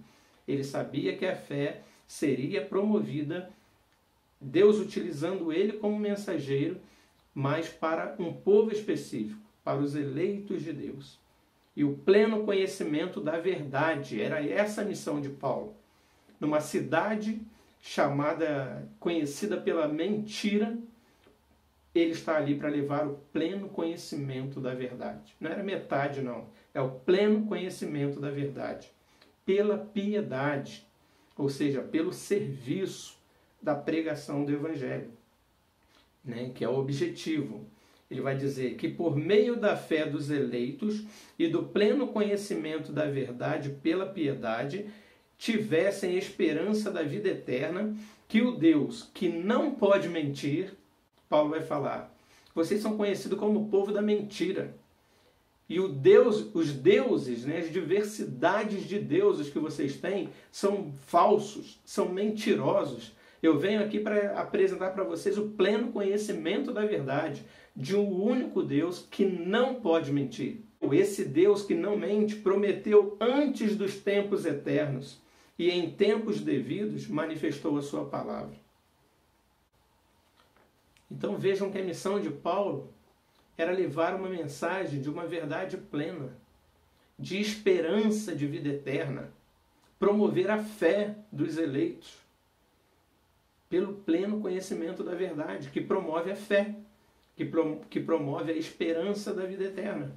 Ele sabia que a fé seria promovida, Deus utilizando ele como mensageiro, mas para um povo específico, para os eleitos de Deus. E o pleno conhecimento da verdade, era essa a missão de Paulo. Numa cidade conhecida pela mentira, ele está ali para levar o pleno conhecimento da verdade. Não era metade, não. É o pleno conhecimento da verdade. Pela piedade. ou seja, pelo serviço da pregação do Evangelho, né, que é o objetivo. Ele vai dizer que por meio da fé dos eleitos e do pleno conhecimento da verdade pela piedade, tivessem esperança da vida eterna, que o Deus que não pode mentir, Paulo vai falar, vocês são conhecidos como o povo da mentira. E os deuses, né, as diversidades de deuses que vocês têm são falsos, são mentirosos. Eu venho aqui para apresentar para vocês o pleno conhecimento da verdade, de um único Deus que não pode mentir. Esse Deus que não mente prometeu antes dos tempos eternos e em tempos devidos manifestou a sua palavra. Então vejam que a missão de Paulo era levar uma mensagem de uma verdade plena, de esperança de vida eterna, promover a fé dos eleitos, pelo pleno conhecimento da verdade, que promove a fé, que promove a esperança da vida eterna,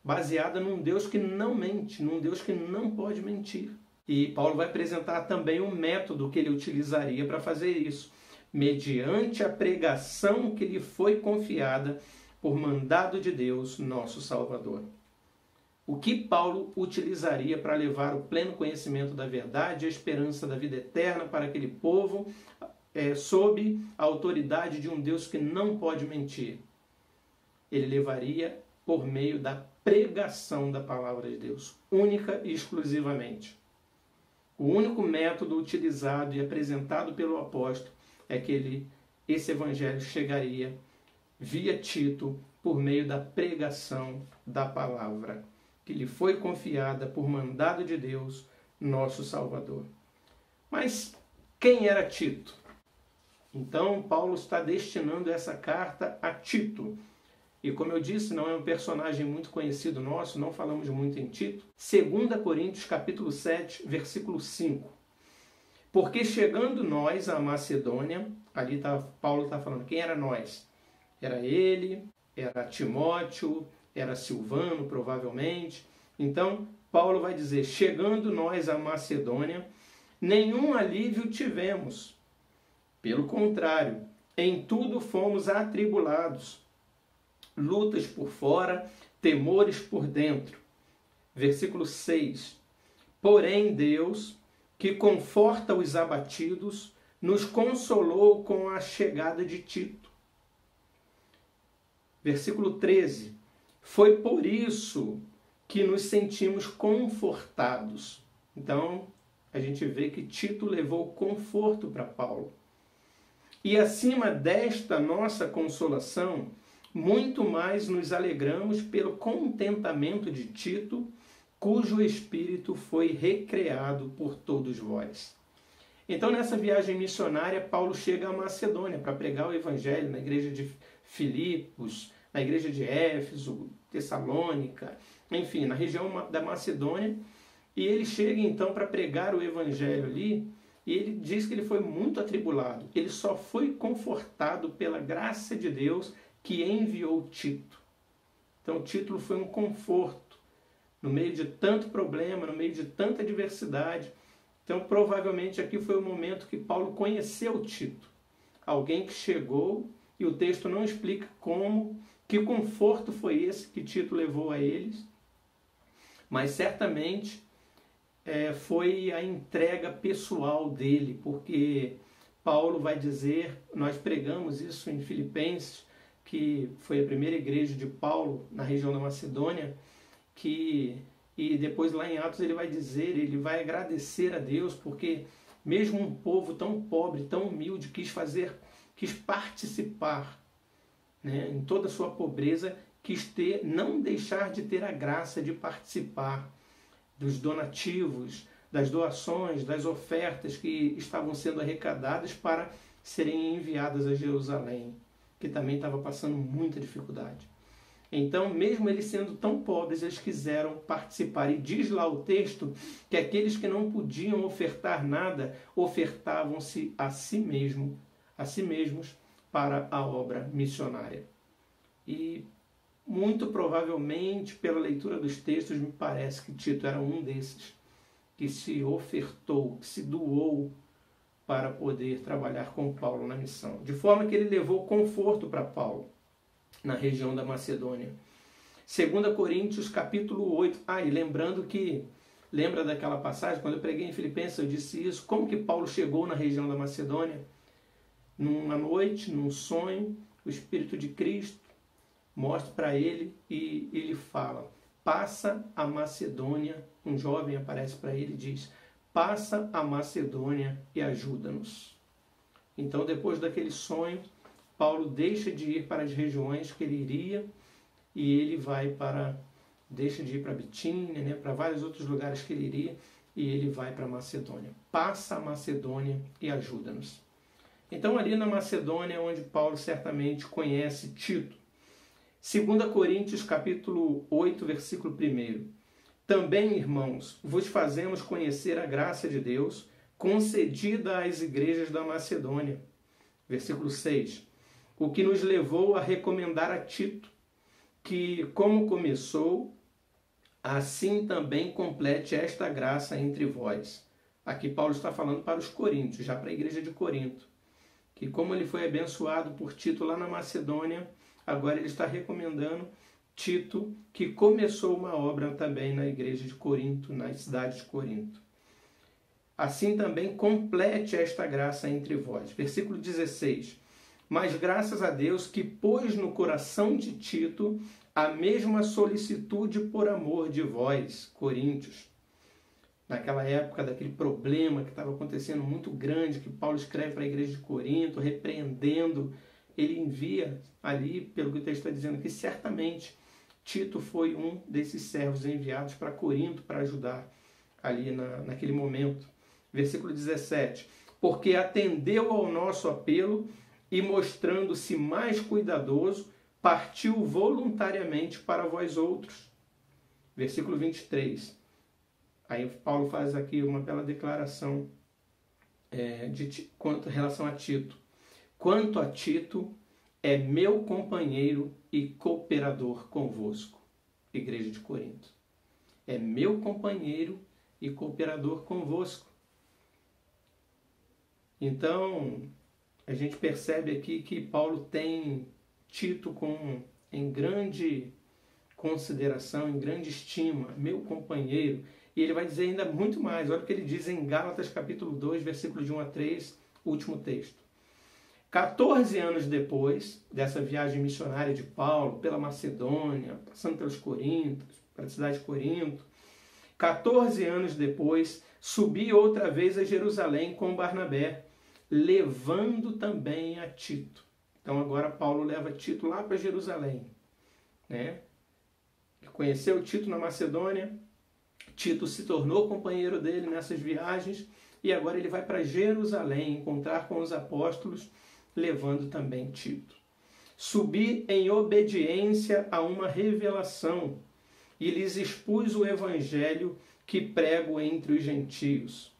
baseada num Deus que não mente, num Deus que não pode mentir. E Paulo vai apresentar também um método que ele utilizaria para fazer isso, mediante a pregação que lhe foi confiada por mandado de Deus, nosso Salvador. O que Paulo utilizaria para levar o pleno conhecimento da verdade e a esperança da vida eterna para aquele povo, sob a autoridade de um Deus que não pode mentir? Ele levaria por meio da pregação da palavra de Deus, única e exclusivamente. O único método utilizado e apresentado pelo apóstolo é que esse evangelho chegaria via Tito por meio da pregação da palavra, que lhe foi confiada por mandado de Deus, nosso Salvador. Mas quem era Tito? Então, Paulo está destinando essa carta a Tito. E como eu disse, não é um personagem muito conhecido nosso, não falamos muito em Tito. 2 Coríntios, capítulo 7, versículo 5. Porque chegando nós à Macedônia, Paulo está falando, quem era nós? Era ele, era Timóteo, era Silvano, provavelmente. Então, Paulo vai dizer, chegando nós à Macedônia, nenhum alívio tivemos. Pelo contrário, em tudo fomos atribulados, lutas por fora, temores por dentro. Versículo 6. Porém, Deus, que conforta os abatidos, nos consolou com a chegada de Tito. Versículo 13. Foi por isso que nos sentimos confortados. Então, a gente vê que Tito levou conforto para Paulo. E acima desta nossa consolação, muito mais nos alegramos pelo contentamento de Tito, cujo espírito foi recreado por todos vós. Então, nessa viagem missionária, Paulo chega à Macedônia para pregar o evangelho na igreja de Filipos, na igreja de Éfeso, Tessalônica, enfim, na região da Macedônia. E ele chega então para pregar o evangelho ali, e ele diz que ele foi muito atribulado. Ele só foi confortado pela graça de Deus que enviou Tito. Então, Tito foi um conforto no meio de tanto problema, no meio de tanta adversidade. Então, provavelmente aqui foi o momento que Paulo conheceu Tito. Alguém que chegou, e o texto não explica como, que conforto foi esse que Tito levou a eles, mas certamente foi a entrega pessoal dele, porque Paulo vai dizer, nós pregamos isso em Filipenses, que foi a primeira igreja de Paulo na região da Macedônia, e depois lá em Atos ele vai dizer, ele vai agradecer a Deus, porque mesmo um povo tão pobre, tão humilde, quis participar, né, em toda a sua pobreza, não deixar de ter a graça de participar dos donativos, das doações, das ofertas que estavam sendo arrecadadas para serem enviadas a Jerusalém, que também estava passando muita dificuldade. Então, mesmo eles sendo tão pobres, eles quiseram participar. E diz lá o texto que aqueles que não podiam ofertar nada, ofertavam-se a si mesmos para a obra missionária. E muito provavelmente, pela leitura dos textos, me parece que Tito era um desses que se ofertou, que se doou para poder trabalhar com Paulo na missão. De forma que ele levou conforto para Paulo na região da Macedônia. 2 Coríntios capítulo 8. E lembrando que, lembra daquela passagem, quando eu preguei em Filipenses eu disse isso, como que Paulo chegou na região da Macedônia? Numa noite, num sonho, o Espírito de Cristo mostra para ele e ele fala, passa a Macedônia, um jovem aparece para ele e diz, passa a Macedônia e ajuda-nos. Então, depois daquele sonho, Paulo deixa de ir para as regiões que ele iria e ele deixa de ir para Bitínia, né, para vários outros lugares que ele iria e ele vai para a Macedônia. Passa a Macedônia e ajuda-nos. Então, ali na Macedônia, onde Paulo certamente conhece Tito. 2 Coríntios capítulo 8, versículo 1. Também, irmãos, vos fazemos conhecer a graça de Deus concedida às igrejas da Macedônia. Versículo 6. O que nos levou a recomendar a Tito, que, como começou, assim também complete esta graça entre vós. Aqui Paulo está falando para os coríntios, já para a igreja de Corinto. Que como ele foi abençoado por Tito lá na Macedônia, agora ele está recomendando Tito, que começou uma obra também na igreja de Corinto, na cidade de Corinto. Assim também complete esta graça entre vós. Versículo 16. Mas graças a Deus que pôs no coração de Tito a mesma solicitude por amor de vós, coríntios. Naquela época, daquele problema que estava acontecendo muito grande, que Paulo escreve para a igreja de Corinto, repreendendo, ele envia ali, pelo que o texto está dizendo aqui, certamente Tito foi um desses servos enviados para Corinto para ajudar ali naquele momento. Versículo 17. Porque atendeu ao nosso apelo e, mostrando-se mais cuidadoso, partiu voluntariamente para vós outros. Versículo 23. Aí Paulo faz aqui uma bela declaração em relação a Tito. Quanto a Tito, é meu companheiro e cooperador convosco. Igreja de Corinto. É meu companheiro e cooperador convosco. Então, a gente percebe aqui que Paulo tem Tito em grande consideração, em grande estima, meu companheiro. E ele vai dizer ainda muito mais. Olha o que ele diz em Gálatas capítulo 2, versículo de 1 a 3, último texto. 14 anos depois dessa viagem missionária de Paulo pela Macedônia, passando pelos Coríntios, para a cidade de Corinto, 14 anos depois, subi outra vez a Jerusalém com Barnabé, levando também a Tito. Então agora Paulo leva Tito lá para Jerusalém, né? Conheceu Tito na Macedônia, Tito se tornou companheiro dele nessas viagens e agora ele vai para Jerusalém encontrar com os apóstolos, levando também Tito. Subi em obediência a uma revelação e lhes expus o evangelho que prego entre os gentios.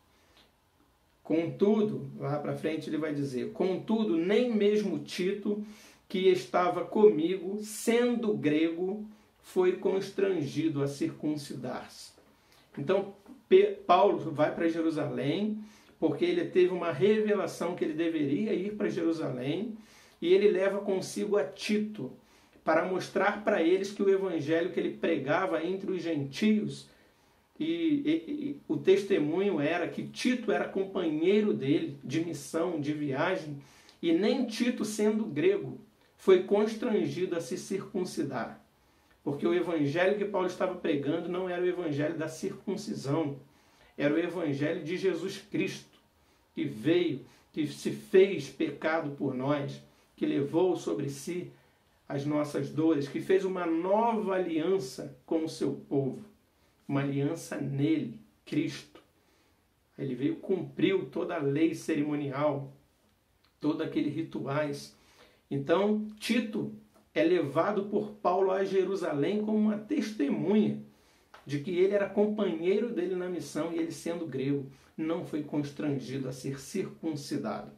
Contudo, lá para frente ele vai dizer, contudo, nem mesmo Tito, que estava comigo, sendo grego, foi constrangido a circuncidar-se. Então, Paulo vai para Jerusalém, porque ele teve uma revelação que ele deveria ir para Jerusalém, e ele leva consigo a Tito, para mostrar para eles que o evangelho que ele pregava entre os gentios, e o testemunho era que Tito era companheiro dele de missão, de viagem, e nem Tito, sendo grego, foi constrangido a se circuncidar. Porque o evangelho que Paulo estava pregando não era o evangelho da circuncisão, era o evangelho de Jesus Cristo, que veio, que se fez pecado por nós, que levou sobre si as nossas dores, que fez uma nova aliança com o seu povo, uma aliança nele, Cristo. Ele veio, cumpriu toda a lei cerimonial, todos aqueles rituais. Então, Tito é levado por Paulo a Jerusalém como uma testemunha de que ele era companheiro dele na missão e ele, sendo grego, não foi constrangido a ser circuncidado.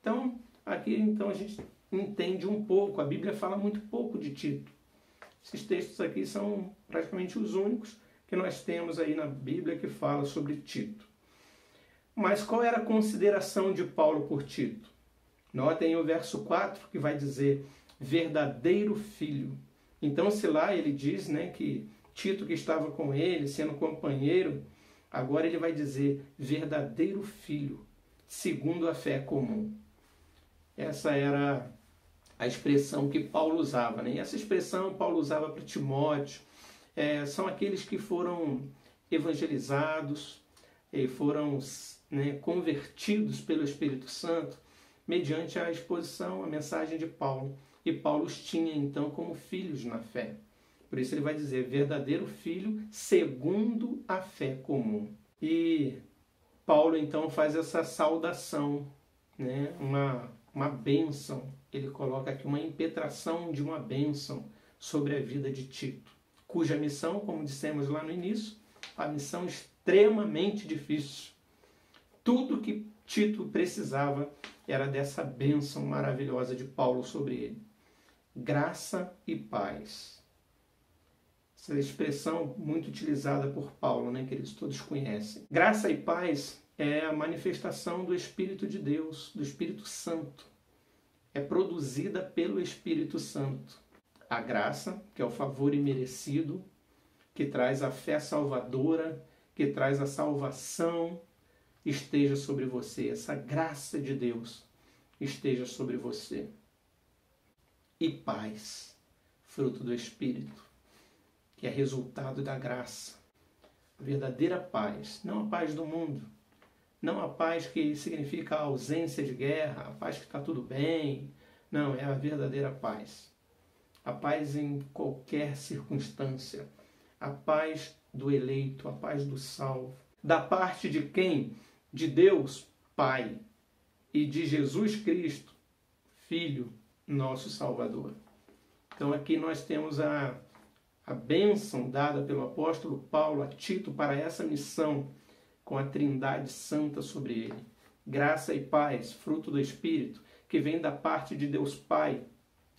Então, aqui a gente entende um pouco, a Bíblia fala muito pouco de Tito. Esses textos aqui são praticamente os únicos que nós temos aí na Bíblia que fala sobre Tito. Mas qual era a consideração de Paulo por Tito? Notem o verso 4 que vai dizer verdadeiro filho. Então, se lá ele diz, né, que Tito que estava com ele, sendo companheiro, agora ele vai dizer verdadeiro filho, segundo a fé comum. Essa era a expressão que Paulo usava, né? E essa expressão Paulo usava para Timóteo. São aqueles que foram evangelizados, foram, né, convertidos pelo Espírito Santo mediante a exposição, a mensagem de Paulo. E Paulo os tinha então como filhos na fé. Por isso ele vai dizer verdadeiro filho segundo a fé comum. E Paulo então faz essa saudação, né? Uma bênção. Ele coloca aqui uma impetração de uma bênção sobre a vida de Tito, cuja missão, como dissemos lá no início, a missão extremamente difícil. Tudo que Tito precisava era dessa bênção maravilhosa de Paulo sobre ele. Graça e paz. Essa expressão muito utilizada por Paulo, né, que eles todos conhecem. Graça e paz é a manifestação do Espírito de Deus, do Espírito Santo. É produzida pelo Espírito Santo. A graça, que é o favor imerecido, que traz a fé salvadora, que traz a salvação, esteja sobre você. Essa graça de Deus esteja sobre você. E paz, fruto do Espírito, que é resultado da graça. A verdadeira paz, não a paz do mundo, não a paz que significa a ausência de guerra, a paz que está tudo bem. Não, é a verdadeira paz. A paz em qualquer circunstância. A paz do eleito, a paz do salvo. Da parte de quem? De Deus, Pai. E de Jesus Cristo, Filho, nosso Salvador. Então aqui nós temos a bênção dada pelo apóstolo Paulo a Tito para essa missão, com a Trindade Santa sobre ele. Graça e paz, fruto do Espírito, que vem da parte de Deus Pai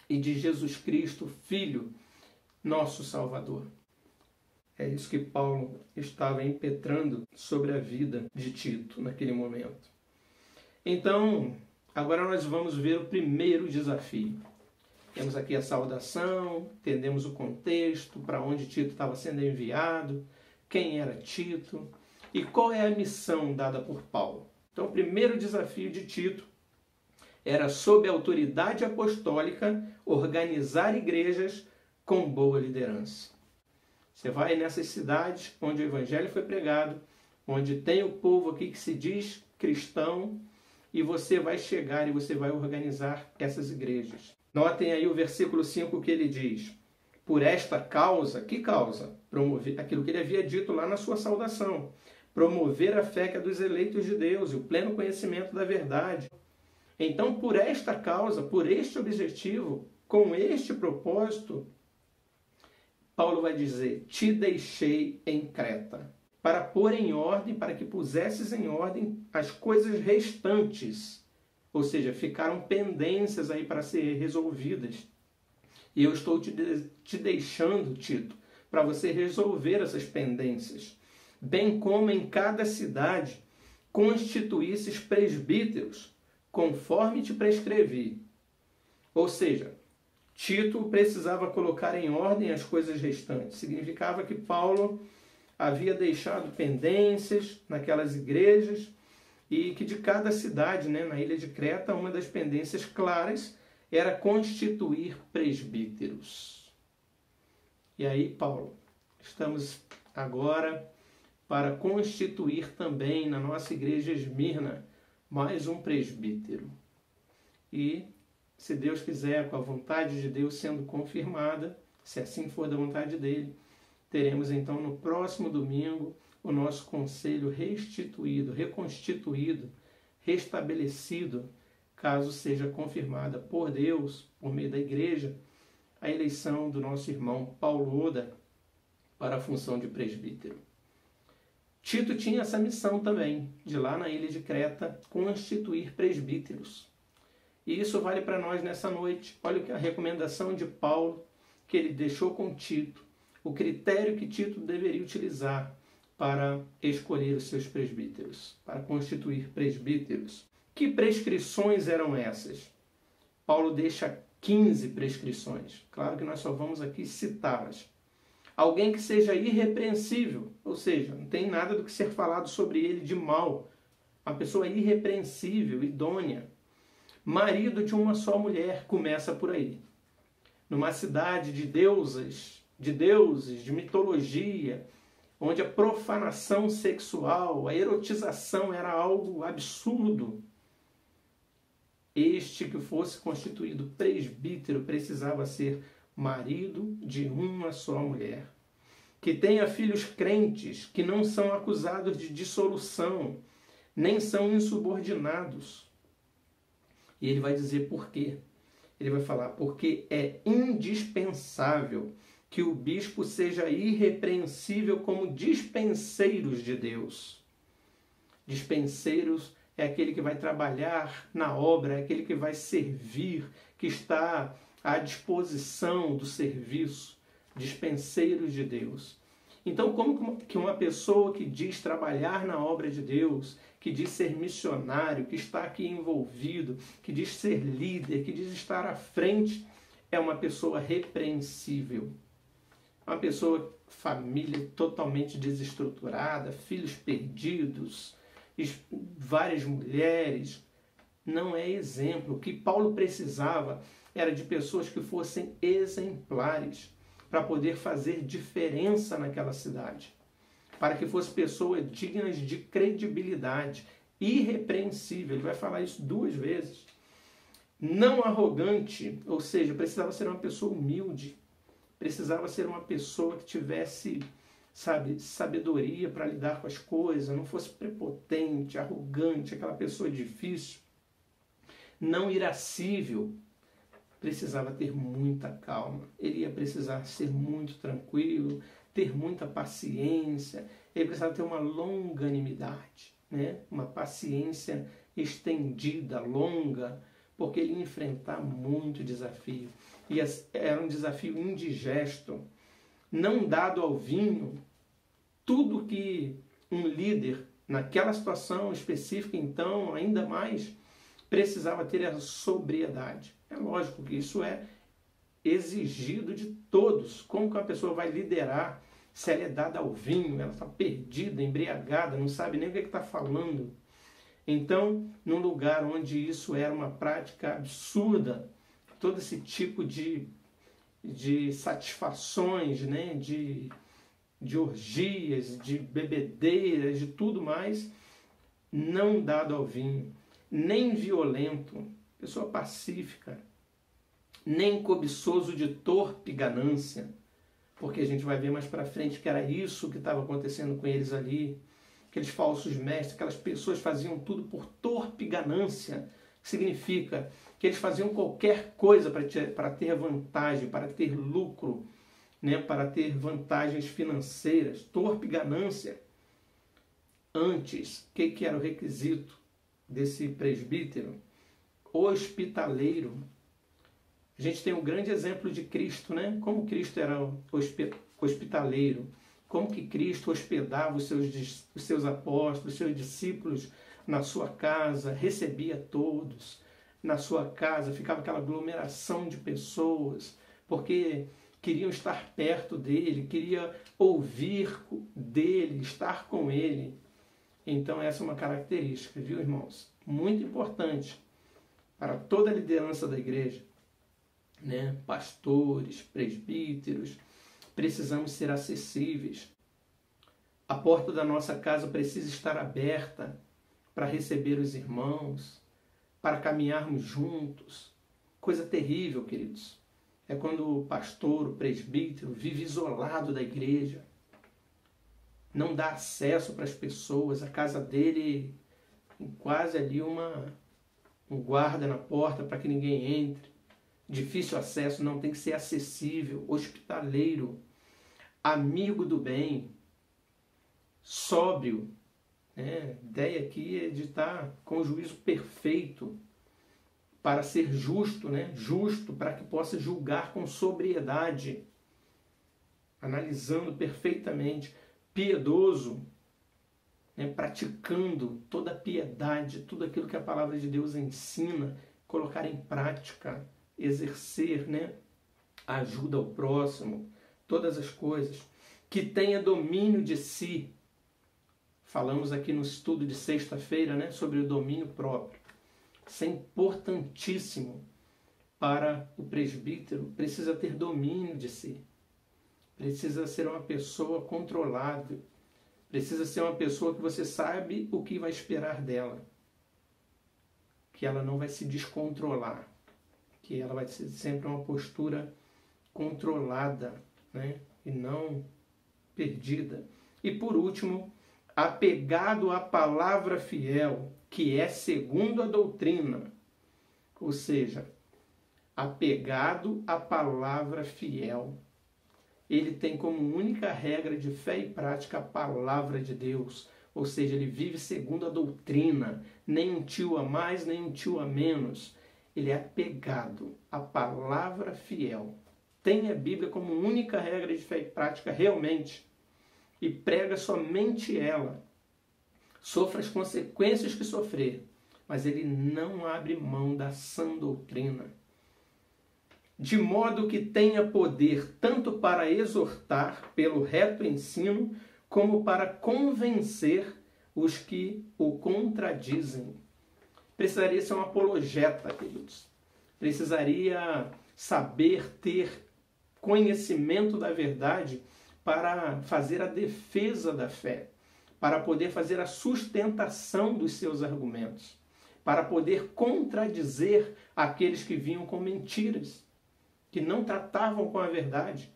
e de Jesus Cristo, Filho, nosso Salvador. É isso que Paulo estava impetrando sobre a vida de Tito naquele momento. Então, agora nós vamos ver o primeiro desafio. Temos aqui a saudação, entendemos o contexto, para onde Tito estava sendo enviado, quem era Tito e qual é a missão dada por Paulo. Então, o primeiro desafio de Tito era, sob a autoridade apostólica, organizar igrejas com boa liderança. Você vai nessas cidades onde o evangelho foi pregado, onde tem o povo aqui que se diz cristão, e você vai chegar e você vai organizar essas igrejas. Notem aí o versículo 5 que ele diz: por esta causa, que causa? Promover aquilo que ele havia dito lá na sua saudação. Promover a fé que é dos eleitos de Deus e o pleno conhecimento da verdade. Então, por esta causa, por este objetivo, com este propósito, Paulo vai dizer: te deixei em Creta, para pôr em ordem, para que pusesses em ordem as coisas restantes. Ou seja, ficaram pendências aí para ser resolvidas. E eu estou te deixando, Tito, para você resolver essas pendências. Bem como em cada cidade constituísses presbíteros, conforme te prescrevi. Ou seja, Tito precisava colocar em ordem as coisas restantes. Significava que Paulo havia deixado pendências naquelas igrejas e que de cada cidade, né, na ilha de Creta, uma das pendências claras era constituir presbíteros. E aí, Paulo, estamos agora para constituir também na nossa igreja Esmirna mais um presbítero. E, se Deus quiser, com a vontade de Deus sendo confirmada, se assim for da vontade dele, teremos então no próximo domingo o nosso conselho restituído, reconstituído, restabelecido, caso seja confirmada por Deus, por meio da igreja, a eleição do nosso irmão Paulo Oda para a função de presbítero. Tito tinha essa missão também, de lá na ilha de Creta, constituir presbíteros. E isso vale para nós nessa noite. Olha a recomendação de Paulo, que ele deixou com Tito. o critério que Tito deveria utilizar para escolher os seus presbíteros, para constituir presbíteros. Que prescrições eram essas? Paulo deixa 15 prescrições. Claro que nós só vamos aqui citá-las. Alguém que seja irrepreensível, ou seja, não tem nada do que ser falado sobre ele de mal. Uma pessoa irrepreensível, idônea. Marido de uma só mulher, começa por aí. Numa cidade de deusas, de mitologia, onde a profanação sexual, a erotização era algo absurdo, este que fosse constituído presbítero precisava ser marido de uma só mulher, que tenha filhos crentes, que não são acusados de dissolução, nem são insubordinados. E ele vai dizer por quê. Ele vai falar, porque é indispensável que o bispo seja irrepreensível como dispenseiros de Deus. Dispenseiros é aquele que vai trabalhar na obra, é aquele que vai servir, que está à disposição do serviço. Dispenseiros de Deus. Então, como que uma pessoa que diz trabalhar na obra de Deus, que diz ser missionário, que está aqui envolvido, que diz ser líder, que diz estar à frente, é uma pessoa repreensível? Uma pessoa, família totalmente desestruturada, filhos perdidos, várias mulheres, não é exemplo. O que Paulo precisava era de pessoas que fossem exemplares para poder fazer diferença naquela cidade, para que fossem pessoas dignas de credibilidade, irrepreensível. Ele vai falar isso 2 vezes. Não arrogante, ou seja, precisava ser uma pessoa humilde, precisava ser uma pessoa que tivesse, sabedoria para lidar com as coisas, não fosse prepotente, arrogante, aquela pessoa difícil. Não irascível, precisava ter muita calma, ele ia precisar ser muito tranquilo, ter muita paciência, ele precisava ter uma longanimidade, né? Uma paciência estendida, longa, porque ele ia enfrentar muito desafio. E era um desafio indigesto, não dado ao vinho. Tudo que um líder, naquela situação específica, então, ainda mais, precisava ter a sobriedade. É lógico que isso é exigido de todos. Como que uma pessoa vai liderar se ela é dada ao vinho, ela está perdida, embriagada, não sabe nem o que está falando? Então, num lugar onde isso era uma prática absurda, todo esse tipo de satisfações, né? de orgias, de bebedeiras, de tudo mais, não dado ao vinho, nem violento, pessoa pacífica, nem cobiçoso de torpe ganância, porque a gente vai ver mais para frente que era isso que estava acontecendo com eles ali, aqueles falsos mestres, aquelas pessoas faziam tudo por torpe ganância, que significa que eles faziam qualquer coisa para ter vantagem, para ter lucro, né, para ter vantagens financeiras. Torpe ganância. Antes, o que era o requisito desse presbítero? Hospitaleiro. A gente tem um grande exemplo de Cristo, né? Como Cristo era hospitaleiro, como que Cristo hospedava os seus apóstolos, os seus discípulos na sua casa, recebia todos na sua casa, ficava aquela aglomeração de pessoas, porque queriam estar perto dele, queria ouvir dele, estar com ele. Então essa é uma característica, viu, irmãos? Muito importante para toda a liderança da igreja, né? Pastores, presbíteros, precisamos ser acessíveis. A porta da nossa casa precisa estar aberta para receber os irmãos, para caminharmos juntos. Coisa terrível, queridos, é quando o pastor, o presbítero, vive isolado da igreja, não dá acesso para as pessoas, a casa dele tem quase ali um guarda na porta para que ninguém entre, difícil acesso, não, tem que ser acessível, hospitaleiro, amigo do bem, sóbrio, né? A ideia aqui é de estar com o juízo perfeito para ser justo, né? Justo para que possa julgar com sobriedade. analisando perfeitamente, piedoso, né, praticando toda a piedade, tudo aquilo que a palavra de Deus ensina, colocar em prática, exercer, né, ajuda ao próximo, todas as coisas, que tenha domínio de si. Falamos aqui no estudo de sexta-feira, né, sobre o domínio próprio. Isso é importantíssimo para o presbítero, precisa ter domínio de si. Precisa ser uma pessoa controlável. Precisa ser uma pessoa que você sabe o que vai esperar dela. Que ela não vai se descontrolar. Que ela vai ser sempre uma postura controlada, né? E não perdida. E por último, apegado à palavra fiel, que é segundo a doutrina. Ou seja, apegado à palavra fiel. Ele tem como única regra de fé e prática a palavra de Deus. Ou seja, ele vive segundo a doutrina. Nem um tio a mais, nem um tio a menos. Ele é apegado à palavra fiel. Tem a Bíblia como única regra de fé e prática realmente. E prega somente ela. Sofra as consequências que sofrer. Mas ele não abre mão da sã doutrina. De modo que tenha poder tanto para exortar pelo reto ensino, como para convencer os que o contradizem. Precisaria ser um apologeta, queridos. Precisaria saber ter conhecimento da verdade para fazer a defesa da fé, para poder fazer a sustentação dos seus argumentos, para poder contradizer aqueles que vinham com mentiras, que não tratavam com a verdade.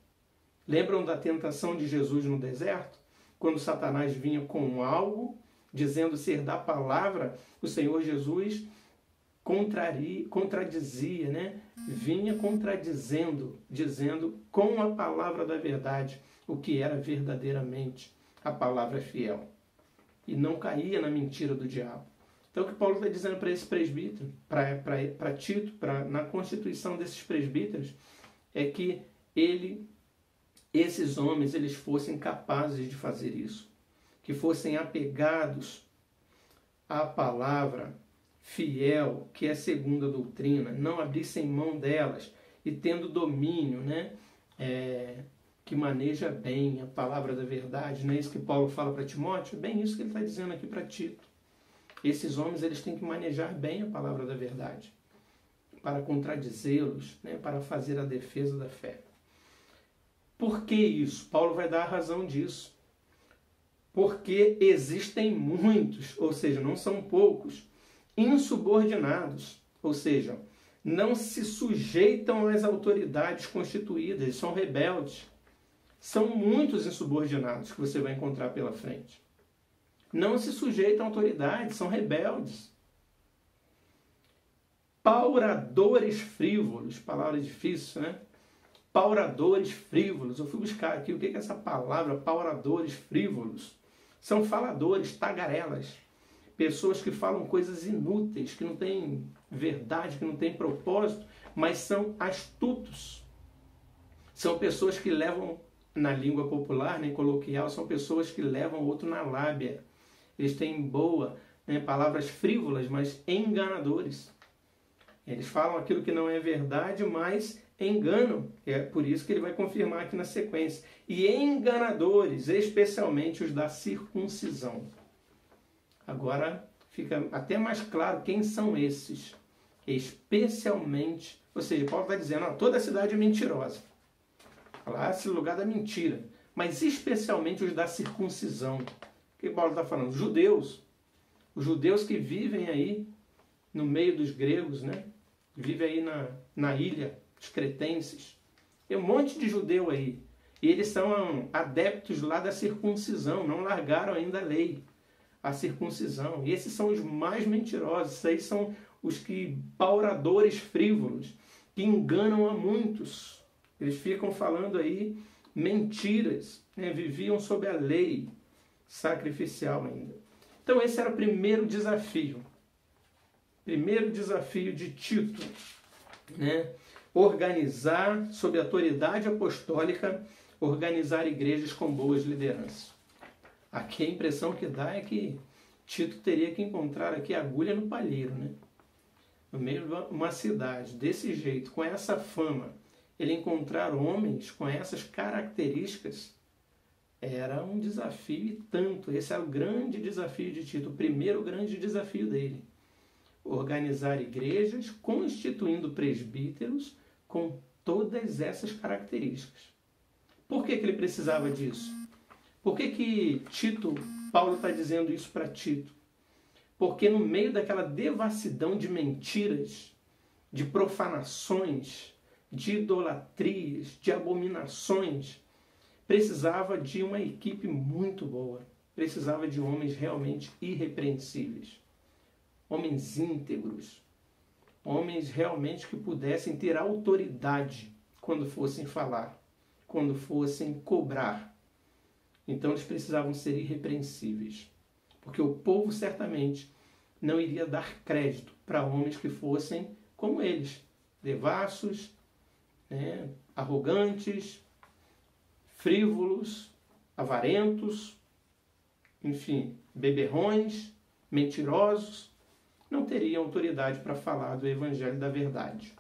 Lembram da tentação de Jesus no deserto? Quando Satanás vinha com algo, dizendo ser da palavra, o Senhor Jesus contradizia, né? Vinha contradizendo, dizendo com a palavra da verdade o que era verdadeiramente a palavra fiel. E não caía na mentira do diabo. Então o que Paulo está dizendo para esse presbítero, para Tito, na constituição desses presbíteros, é que esses homens eles fossem capazes de fazer isso. Que fossem apegados à palavra fiel, que é segundo a doutrina, não abrissem mão delas e tendo domínio, né? Que maneja bem a palavra da verdade. Não é isso que Paulo fala para Timóteo? É bem isso que ele está dizendo aqui para Tito. Esses homens eles têm que manejar bem a palavra da verdade para contradizê-los, né, para fazer a defesa da fé. Por que isso? Paulo vai dar a razão disso. Porque existem muitos, ou seja, não são poucos, insubordinados, ou seja, não se sujeitam às autoridades constituídas, são rebeldes. São muitos insubordinados que você vai encontrar pela frente. Não se sujeitam à autoridade, são rebeldes. Pauradores frívolos, palavra difícil, né? Pauradores frívolos. Eu fui buscar aqui o que é essa palavra, pauradores frívolos. São faladores, tagarelas. Pessoas que falam coisas inúteis, que não têm verdade, que não têm propósito, mas são astutos. São pessoas que levam, na língua popular, né, coloquial, são pessoas que levam o outro na lábia. Eles têm palavras frívolas, mas enganadores. Eles falam aquilo que não é verdade, mas enganam. É por isso que ele vai confirmar aqui na sequência. E enganadores, especialmente os da circuncisão. Agora fica até mais claro quem são esses. Especialmente, ou seja, Paulo está dizendo, toda a cidade é mentirosa. Lá esse lugar da mentira. Mas especialmente os da circuncisão. O que Paulo está falando? Os judeus que vivem aí no meio dos gregos, né? Vivem aí na ilha, os cretenses. Tem um monte de judeu aí. E eles são adeptos lá da circuncisão, não largaram ainda a lei, a circuncisão. E esses são os mais mentirosos, esses aí são os pauradores frívolos, que enganam a muitos. Eles ficam falando aí mentiras, né? Viviam sob a lei sacrificial ainda. Então esse era o primeiro desafio. Primeiro desafio de Tito, né? Organizar sob a autoridade apostólica organizar igrejas com boas lideranças. Aqui a impressão que dá é que Tito teria que encontrar aqui agulha no palheiro, né? No meio de uma cidade desse jeito, com essa fama, ele encontrar homens com essas características era um desafio e tanto. Esse é o grande desafio de Tito, o primeiro grande desafio dele. Organizar igrejas, constituindo presbíteros com todas essas características. Por que ele precisava disso? Por que Paulo está dizendo isso para Tito? Porque no meio daquela devassidão de mentiras, de profanações, de idolatrias, de abominações, precisava de uma equipe muito boa. Precisava de homens realmente irrepreensíveis. Homens íntegros. Homens realmente que pudessem ter autoridade quando fossem falar, quando fossem cobrar. Então eles precisavam ser irrepreensíveis. Porque o povo certamente não iria dar crédito para homens que fossem como eles. Devassos, arrogantes, frívolos, avarentos, enfim, beberrões, mentirosos, não teriam autoridade para falar do Evangelho da verdade.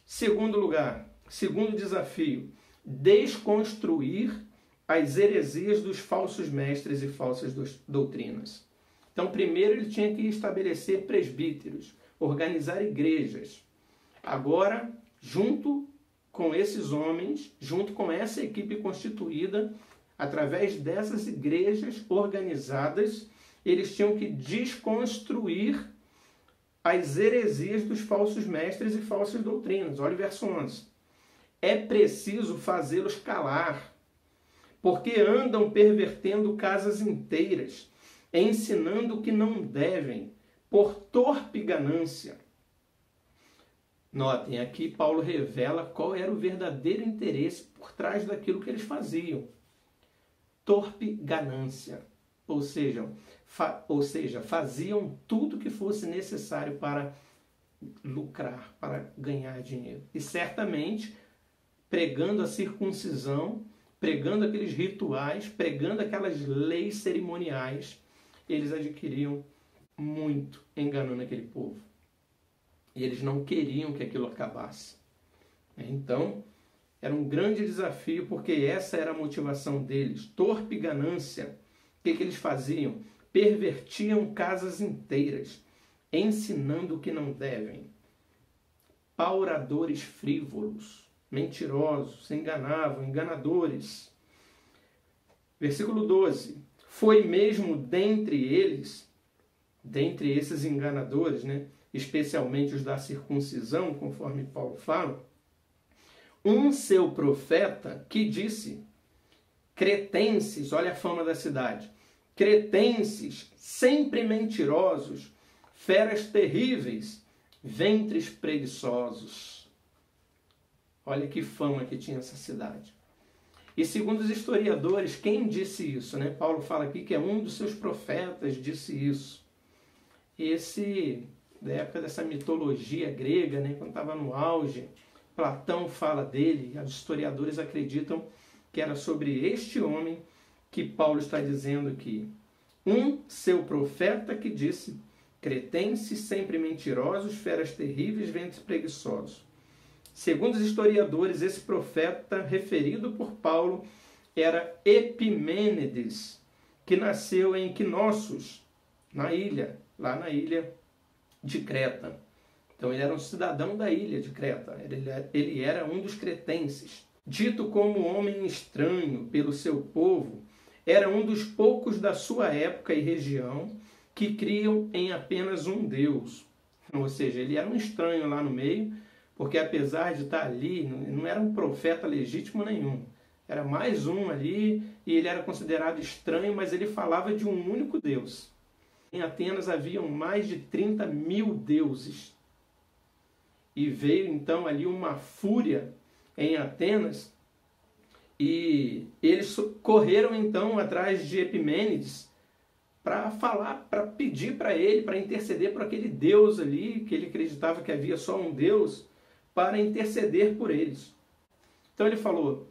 Segundo lugar, segundo desafio, desconstruir as heresias dos falsos mestres e falsas doutrinas. Então, primeiro ele tinha que estabelecer presbíteros, organizar igrejas. Agora, junto com esses homens, junto com essa equipe constituída, através dessas igrejas organizadas, eles tinham que desconstruir as heresias dos falsos mestres e falsas doutrinas. Olha o verso 11. É preciso fazê-los calar, porque andam pervertendo casas inteiras, ensinando o que não devem, por torpe ganância. Notem, aqui Paulo revela qual era o verdadeiro interesse por trás daquilo que eles faziam. Torpe ganância. Ou seja, faziam tudo que fosse necessário para lucrar, para ganhar dinheiro. E certamente, pregando a circuncisão, pregando aqueles rituais, pregando aquelas leis cerimoniais, eles adquiriam muito enganando aquele povo. E eles não queriam que aquilo acabasse. Então, era um grande desafio, porque essa era a motivação deles. Torpe ganância. O que eles faziam? Pervertiam casas inteiras, ensinando o que não devem. Pauradores frívolos, mentirosos, enganavam, enganadores. Versículo 12. Foi mesmo dentre eles, dentre esses enganadores, especialmente os da circuncisão, conforme Paulo fala, um seu profeta que disse: cretenses, olha a fama da cidade, cretenses, sempre mentirosos, feras terríveis, ventres preguiçosos. Olha que fama que tinha essa cidade. E segundo os historiadores, quem disse isso? Paulo fala aqui que é um dos seus profetas disse isso. Esse, da época dessa mitologia grega, quando estava no auge, Platão fala dele, os historiadores acreditam que era sobre este homem que Paulo está dizendo aqui. Um seu profeta que disse: cretenses, sempre mentirosos, feras terríveis, ventres preguiçosos. Segundo os historiadores, esse profeta referido por Paulo era Epimênides, que nasceu em Knossos, lá na ilha de Creta. Então ele era um cidadão da ilha de Creta, ele era um dos cretenses. Dito como homem estranho pelo seu povo, era um dos poucos da sua época e região que criam em apenas um Deus. Ou seja, ele era um estranho lá no meio, porque apesar de estar ali, não era um profeta legítimo nenhum. Era mais um ali, e ele era considerado estranho, mas ele falava de um único Deus. Em Atenas haviam mais de 30 mil deuses. E veio então ali uma fúria em Atenas, e eles correram então atrás de Epimênides para falar, para pedir para ele, para interceder por aquele Deus ali, que ele acreditava que havia só um Deus, para interceder por eles. Então ele falou: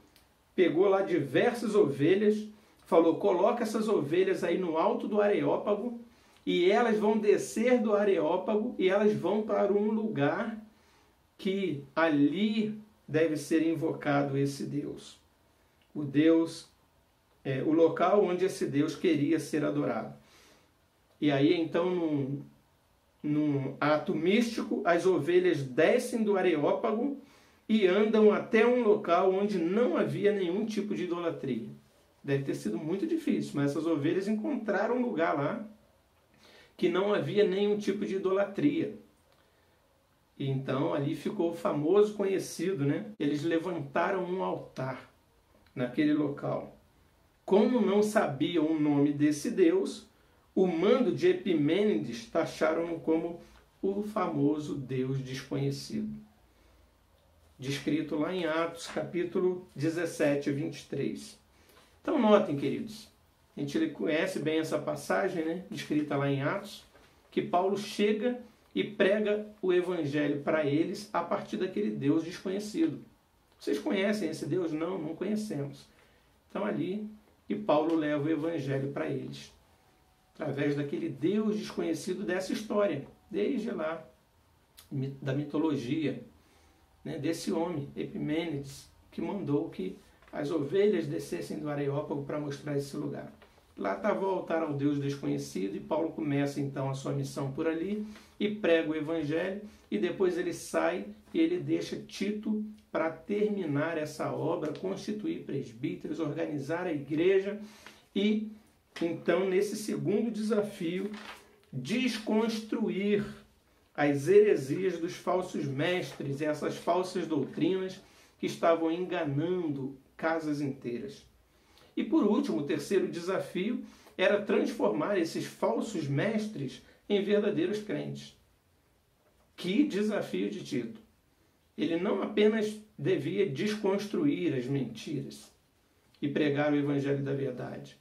pegou lá diversas ovelhas, falou, coloca essas ovelhas aí no alto do Areópago, e elas vão descer do Areópago, e elas vão para um lugar que ali deve ser invocado esse Deus. O Deus, o local onde esse Deus queria ser adorado. E aí, então, num ato místico, as ovelhas descem do Areópago e andam até um local onde não havia nenhum tipo de idolatria. Deve ter sido muito difícil, mas essas ovelhas encontraram um lugar lá que não havia nenhum tipo de idolatria. E então ali ficou famoso, conhecido, né? Eles levantaram um altar naquele local. Como não sabiam o nome desse Deus, o mando de Epimênides taxaram-no como o famoso Deus desconhecido. Descrito lá em Atos, capítulo 17, 23. Então notem, queridos, a gente conhece bem essa passagem, né, descrita lá em Atos, que Paulo chega e prega o evangelho para eles a partir daquele Deus desconhecido. Vocês conhecem esse Deus? Não, não conhecemos. Então ali, e Paulo leva o evangelho para eles, através daquele Deus desconhecido dessa história, desde lá, da mitologia, né, desse homem, Epimênides, que mandou que as ovelhas descessem do Areópago para mostrar esse lugar. Lá estava o altar ao Deus desconhecido e Paulo começa então a sua missão por ali e prega o evangelho e depois ele sai e ele deixa Tito para terminar essa obra, constituir presbíteros, organizar a igreja e então nesse segundo desafio desconstruir as heresias dos falsos mestres e essas falsas doutrinas que estavam enganando casas inteiras. E por último, o terceiro desafio era transformar esses falsos mestres em verdadeiros crentes. Que desafio de Tito! Ele não apenas devia desconstruir as mentiras e pregar o evangelho da verdade.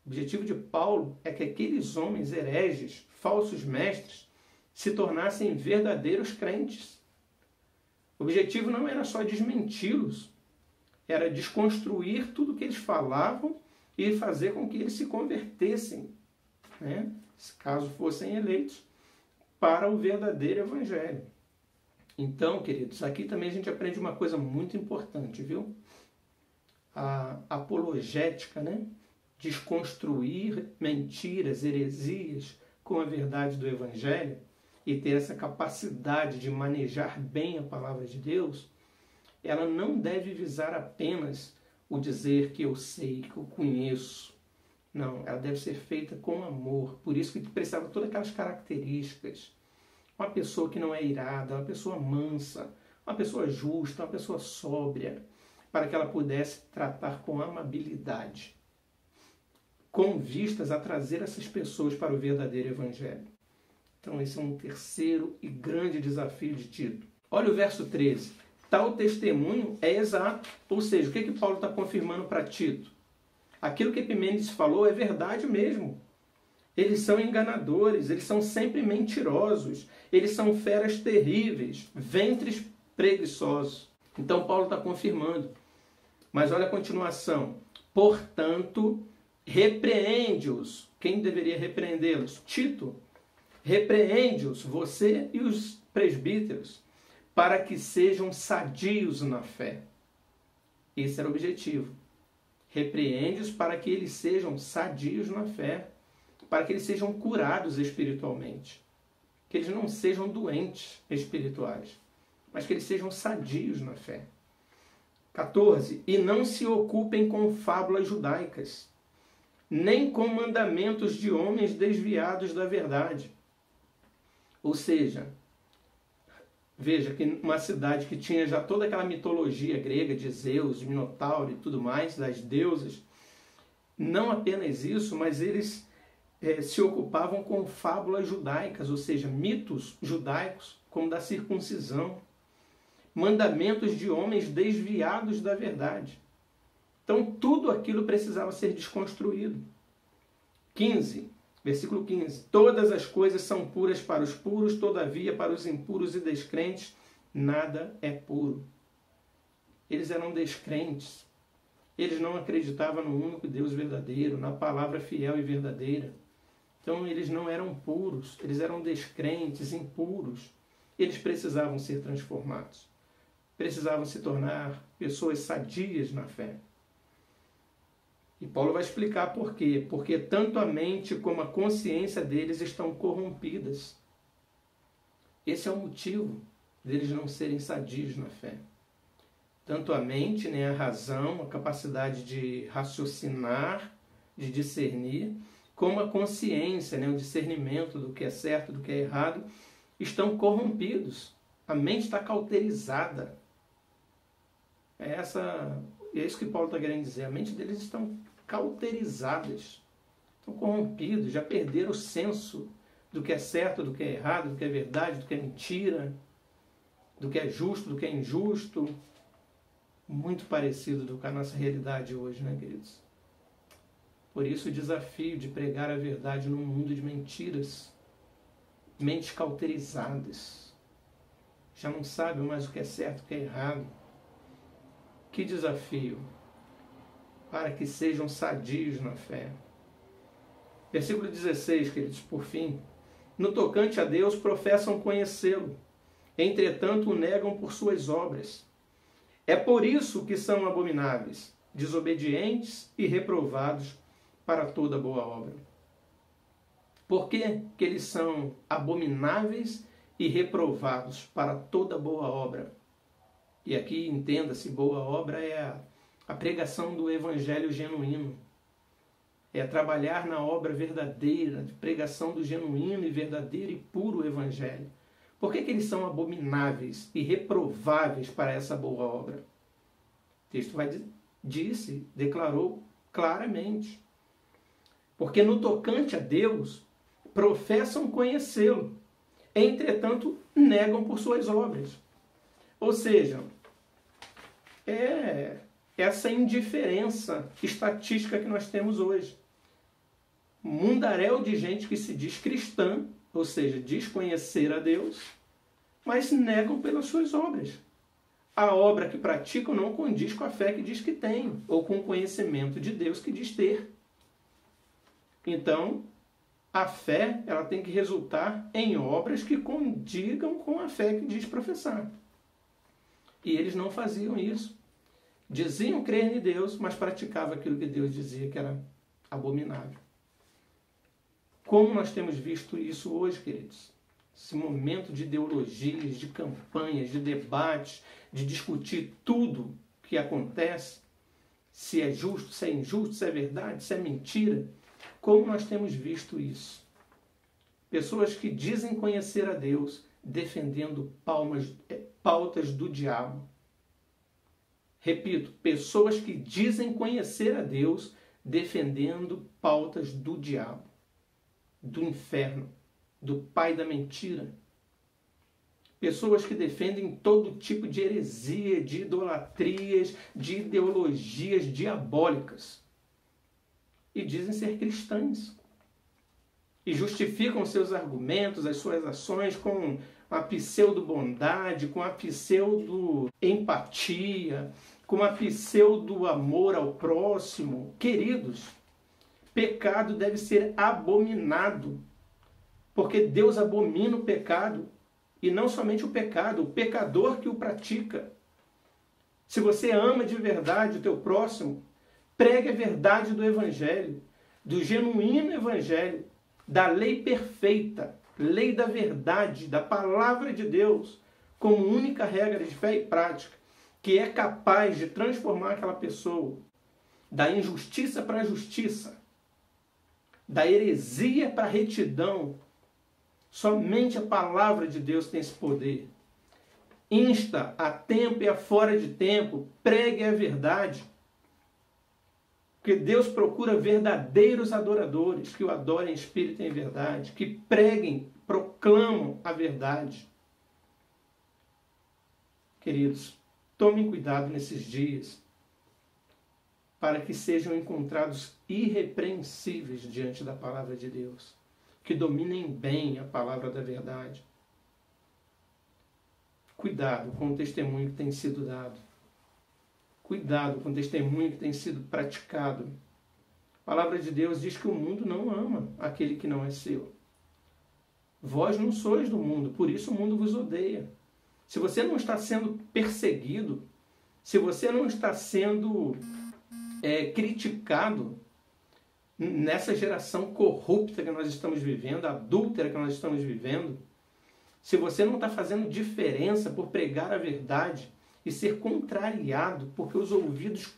O objetivo de Paulo é que aqueles homens hereges, falsos mestres, se tornassem verdadeiros crentes. O objetivo não era só desmenti-los, era desconstruir tudo que eles falavam e fazer com que eles se convertessem, né? Se caso fossem eleitos, para o verdadeiro evangelho. Então, queridos, aqui também a gente aprende uma coisa muito importante, viu? A apologética, né? Desconstruir mentiras, heresias com a verdade do evangelho e ter essa capacidade de manejar bem a palavra de Deus, ela não deve visar apenas o dizer que eu sei, que eu conheço. Não, ela deve ser feita com amor. Por isso que precisava de todas aquelas características. Uma pessoa que não é irada, uma pessoa mansa, uma pessoa justa, uma pessoa sóbria, para que ela pudesse tratar com amabilidade, com vistas a trazer essas pessoas para o verdadeiro evangelho. Então esse é um terceiro e grande desafio de Tito. Olha o verso 13. Tal testemunho é exato. Ou seja, o que Paulo está confirmando para Tito? Aquilo que Epimênides falou é verdade mesmo. Eles são enganadores, eles são sempre mentirosos, eles são feras terríveis, ventres preguiçosos. Então Paulo está confirmando. Mas olha a continuação. Portanto, repreende-os. Quem deveria repreendê-los? Tito. Repreende-os, você e os presbíteros, para que sejam sadios na fé. Esse era o objetivo. Repreende-os para que eles sejam sadios na fé, para que eles sejam curados espiritualmente, que eles não sejam doentes espirituais, mas que eles sejam sadios na fé. 14. E não se ocupem com fábulas judaicas, nem com mandamentos de homens desviados da verdade. Ou seja, veja que uma cidade que tinha já toda aquela mitologia grega de Zeus, de Minotauro e tudo mais, das deusas, não apenas isso, mas eles se ocupavam com fábulas judaicas, ou seja, mitos judaicos, como da circuncisão, mandamentos de homens desviados da verdade. Então, tudo aquilo precisava ser desconstruído. 15, versículo 15. Todas as coisas são puras para os puros, todavia para os impuros e descrentes, nada é puro. Eles eram descrentes. Eles não acreditavam no único Deus verdadeiro, na palavra fiel e verdadeira. Então eles não eram puros, eles eram descrentes, impuros. Eles precisavam ser transformados. Precisavam se tornar pessoas sadias na fé. E Paulo vai explicar por quê. Porque tanto a mente como a consciência deles estão corrompidas. Esse é o motivo deles não serem sadios na fé. Tanto a mente, né, a razão, a capacidade de raciocinar, de discernir, como a consciência, né, o discernimento do que é certo, do que é errado, estão corrompidos. A mente está cauterizada. É isso que Paulo está querendo dizer. A mente deles estão cauterizadas, estão corrompidos, já perderam o senso do que é certo, do que é errado, do que é verdade, do que é mentira, do que é justo, do que é injusto. Muito parecido com a nossa realidade hoje, né, queridos? Por isso o desafio de pregar a verdade num mundo de mentiras, mentes cauterizadas, já não sabem mais o que é certo, o que é errado. Que desafio para que sejam sadios na fé. Versículo 16, queridos, por fim. No tocante a Deus, professam conhecê-lo, entretanto o negam por suas obras. É por isso que são abomináveis, desobedientes e reprovados para toda boa obra. Por que eles são abomináveis e reprovados para toda boa obra? E aqui, entenda-se, boa obra é a pregação do evangelho genuíno. É trabalhar na obra verdadeira, de pregação do genuíno e verdadeiro e puro evangelho. Por que eles são abomináveis e reprováveis para essa boa obra? O texto declarou claramente. Porque no tocante a Deus, professam conhecê-lo, entretanto negam por suas obras. Ou seja, é essa indiferença estatística que nós temos hoje. Mundaréu de gente que se diz cristã, ou seja, diz conhecer a Deus, mas negam pelas suas obras. A obra que praticam não condiz com a fé que diz que tem, ou com o conhecimento de Deus que diz ter. Então, a fé ela tem que resultar em obras que condigam com a fé que diz professar. E eles não faziam isso. Diziam crer em Deus, mas praticavam aquilo que Deus dizia que era abominável. Como nós temos visto isso hoje, queridos? Esse momento de ideologias, de campanhas, de debates, de discutir tudo que acontece, se é justo, se é injusto, se é verdade, se é mentira. Como nós temos visto isso? Pessoas que dizem conhecer a Deus, defendendo pautas do diabo. Repito, pessoas que dizem conhecer a Deus, defendendo pautas do diabo, do inferno, do pai da mentira. Pessoas que defendem todo tipo de heresia, de idolatrias, de ideologias diabólicas. E dizem ser cristãs. E justificam seus argumentos, as suas ações com a pseudo-bondade, com a pseudo-empatia, com a pseudo-amor ao próximo. Queridos, pecado deve ser abominado, porque Deus abomina o pecado, e não somente o pecado, o pecador que o pratica. Se você ama de verdade o teu próximo, pregue a verdade do Evangelho, do genuíno Evangelho, da lei perfeita, lei da verdade, da palavra de Deus, como única regra de fé e prática, que é capaz de transformar aquela pessoa da injustiça para a justiça, da heresia para a retidão. Somente a palavra de Deus tem esse poder. Insta a tempo e a fora de tempo, pregue a verdade. Porque Deus procura verdadeiros adoradores, que o adorem em espírito e em verdade, que preguem, proclamam a verdade. Queridos, tomem cuidado nesses dias, para que sejam encontrados irrepreensíveis diante da palavra de Deus, que dominem bem a palavra da verdade. Cuidado com o testemunho que tem sido dado. Cuidado com o testemunho que tem sido praticado. A palavra de Deus diz que o mundo não ama aquele que não é seu. Vós não sois do mundo, por isso o mundo vos odeia. Se você não está sendo perseguido, se você não está sendo criticado nessa geração corrupta que nós estamos vivendo, adúltera que nós estamos vivendo, se você não está fazendo diferença por pregar a verdade e ser contrariado porque os ouvidos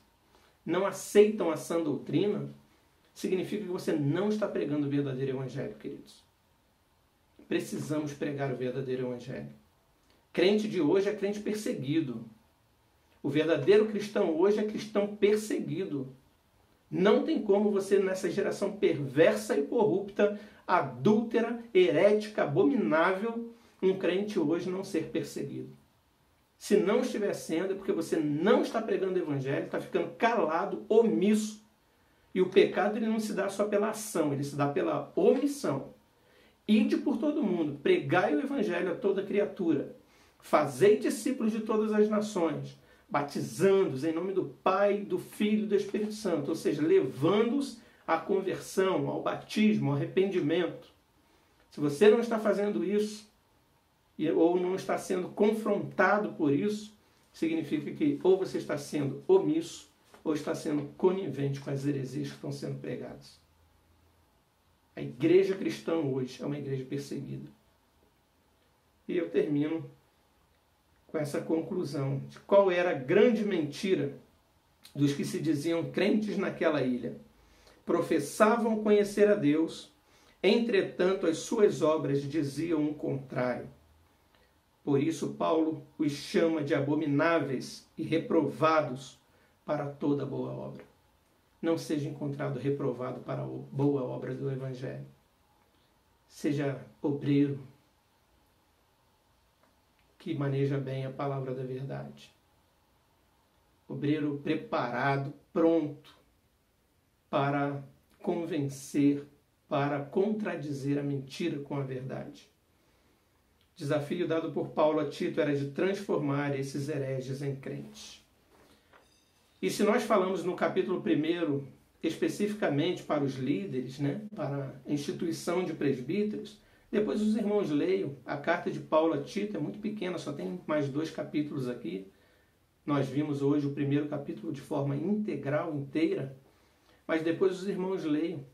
não aceitam a sã doutrina, significa que você não está pregando o verdadeiro evangelho, queridos. Precisamos pregar o verdadeiro evangelho. Crente de hoje é crente perseguido. O verdadeiro cristão hoje é cristão perseguido. Não tem como você, nessa geração perversa e corrupta, adúltera, herética, abominável, um crente hoje não ser perseguido. Se não estiver sendo, é porque você não está pregando o evangelho, está ficando calado, omisso. E o pecado ele não se dá só pela ação, ele se dá pela omissão. Ide por todo mundo, pregai o evangelho a toda criatura. Fazei discípulos de todas as nações, batizando-os em nome do Pai, do Filho e do Espírito Santo, ou seja, levando-os à conversão, ao batismo, ao arrependimento. Se você não está fazendo isso, ou não está sendo confrontado por isso, significa que ou você está sendo omisso, ou está sendo conivente com as heresias que estão sendo pregadas. A igreja cristã hoje é uma igreja perseguida. E eu termino com essa conclusão de qual era a grande mentira dos que se diziam crentes naquela ilha. Professavam conhecer a Deus, entretanto as suas obras diziam o contrário. Por isso Paulo os chama de abomináveis e reprovados para toda boa obra. Não seja encontrado reprovado para a boa obra do Evangelho. Seja obreiro que maneja bem a palavra da verdade. Obreiro preparado, pronto para convencer, para contradizer a mentira com a verdade. O desafio dado por Paulo a Tito era de transformar esses hereges em crentes. E se nós falamos no capítulo 1, especificamente para os líderes, para a instituição de presbíteros, depois os irmãos leiam. A carta de Paulo a Tito é muito pequena, só tem mais 2 capítulos aqui. Nós vimos hoje o 1º capítulo de forma integral, inteira. Mas depois os irmãos leiam.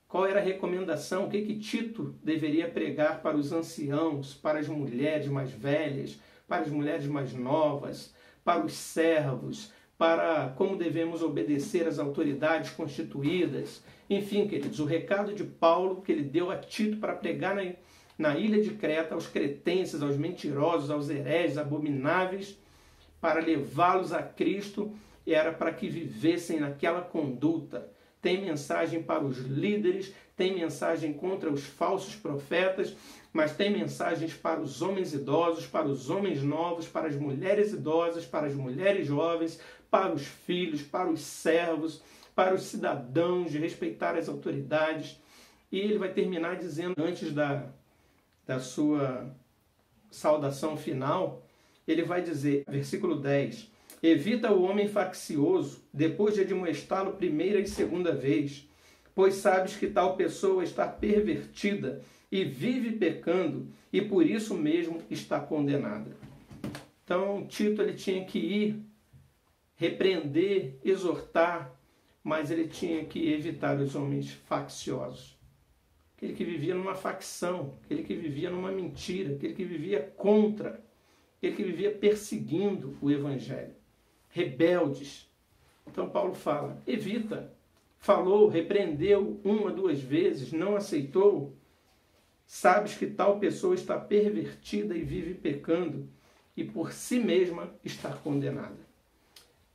Qual era a recomendação? O que Tito deveria pregar para os anciãos, para as mulheres mais velhas, para as mulheres mais novas, para os servos, para como devemos obedecer às autoridades constituídas. Enfim, queridos, o recado de Paulo que ele deu a Tito para pregar na ilha de Creta aos cretenses, aos mentirosos, aos hereges, abomináveis, para levá-los a Cristo, era para que vivessem naquela conduta. Tem mensagem para os líderes, tem mensagem contra os falsos profetas, mas tem mensagens para os homens idosos, para os homens novos, para as mulheres idosas, para as mulheres jovens, para os filhos, para os servos, para os cidadãos, de respeitar as autoridades. E ele vai terminar dizendo, antes da sua saudação final, ele vai dizer, versículo 10, evita o homem faccioso, depois de admoestá-lo primeira e segunda vez, pois sabes que tal pessoa está pervertida e vive pecando, e por isso mesmo está condenada. Então, Tito ele tinha que ir, repreender, exortar, mas ele tinha que evitar os homens facciosos. Aquele que vivia numa facção, aquele que vivia numa mentira, aquele que vivia contra, aquele que vivia perseguindo o Evangelho. Rebeldes. Então Paulo fala, evita. Falou, repreendeu 1 a 2 vezes, não aceitou. Sabes que tal pessoa está pervertida e vive pecando, e por si mesma está condenada.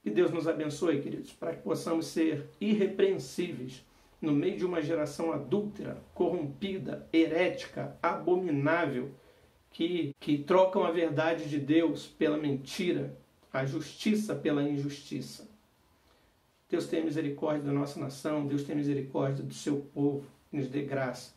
Que Deus nos abençoe, queridos, para que possamos ser irrepreensíveis no meio de uma geração adúltera, corrompida, herética, abominável, que trocam a verdade de Deus pela mentira, a justiça pela injustiça. Deus tenha misericórdia da nossa nação, Deus tenha misericórdia do seu povo, nos dê graça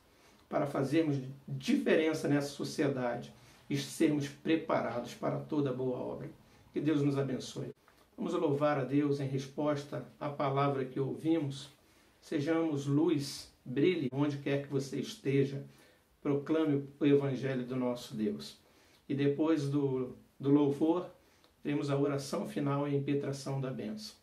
para fazermos diferença nessa sociedade e sermos preparados para toda boa obra. Que Deus nos abençoe. Vamos louvar a Deus em resposta à palavra que ouvimos. Sejamos luz, brilhe onde quer que você esteja. Proclame o Evangelho do nosso Deus. E depois do louvor, temos a oração final e a impetração da bênção.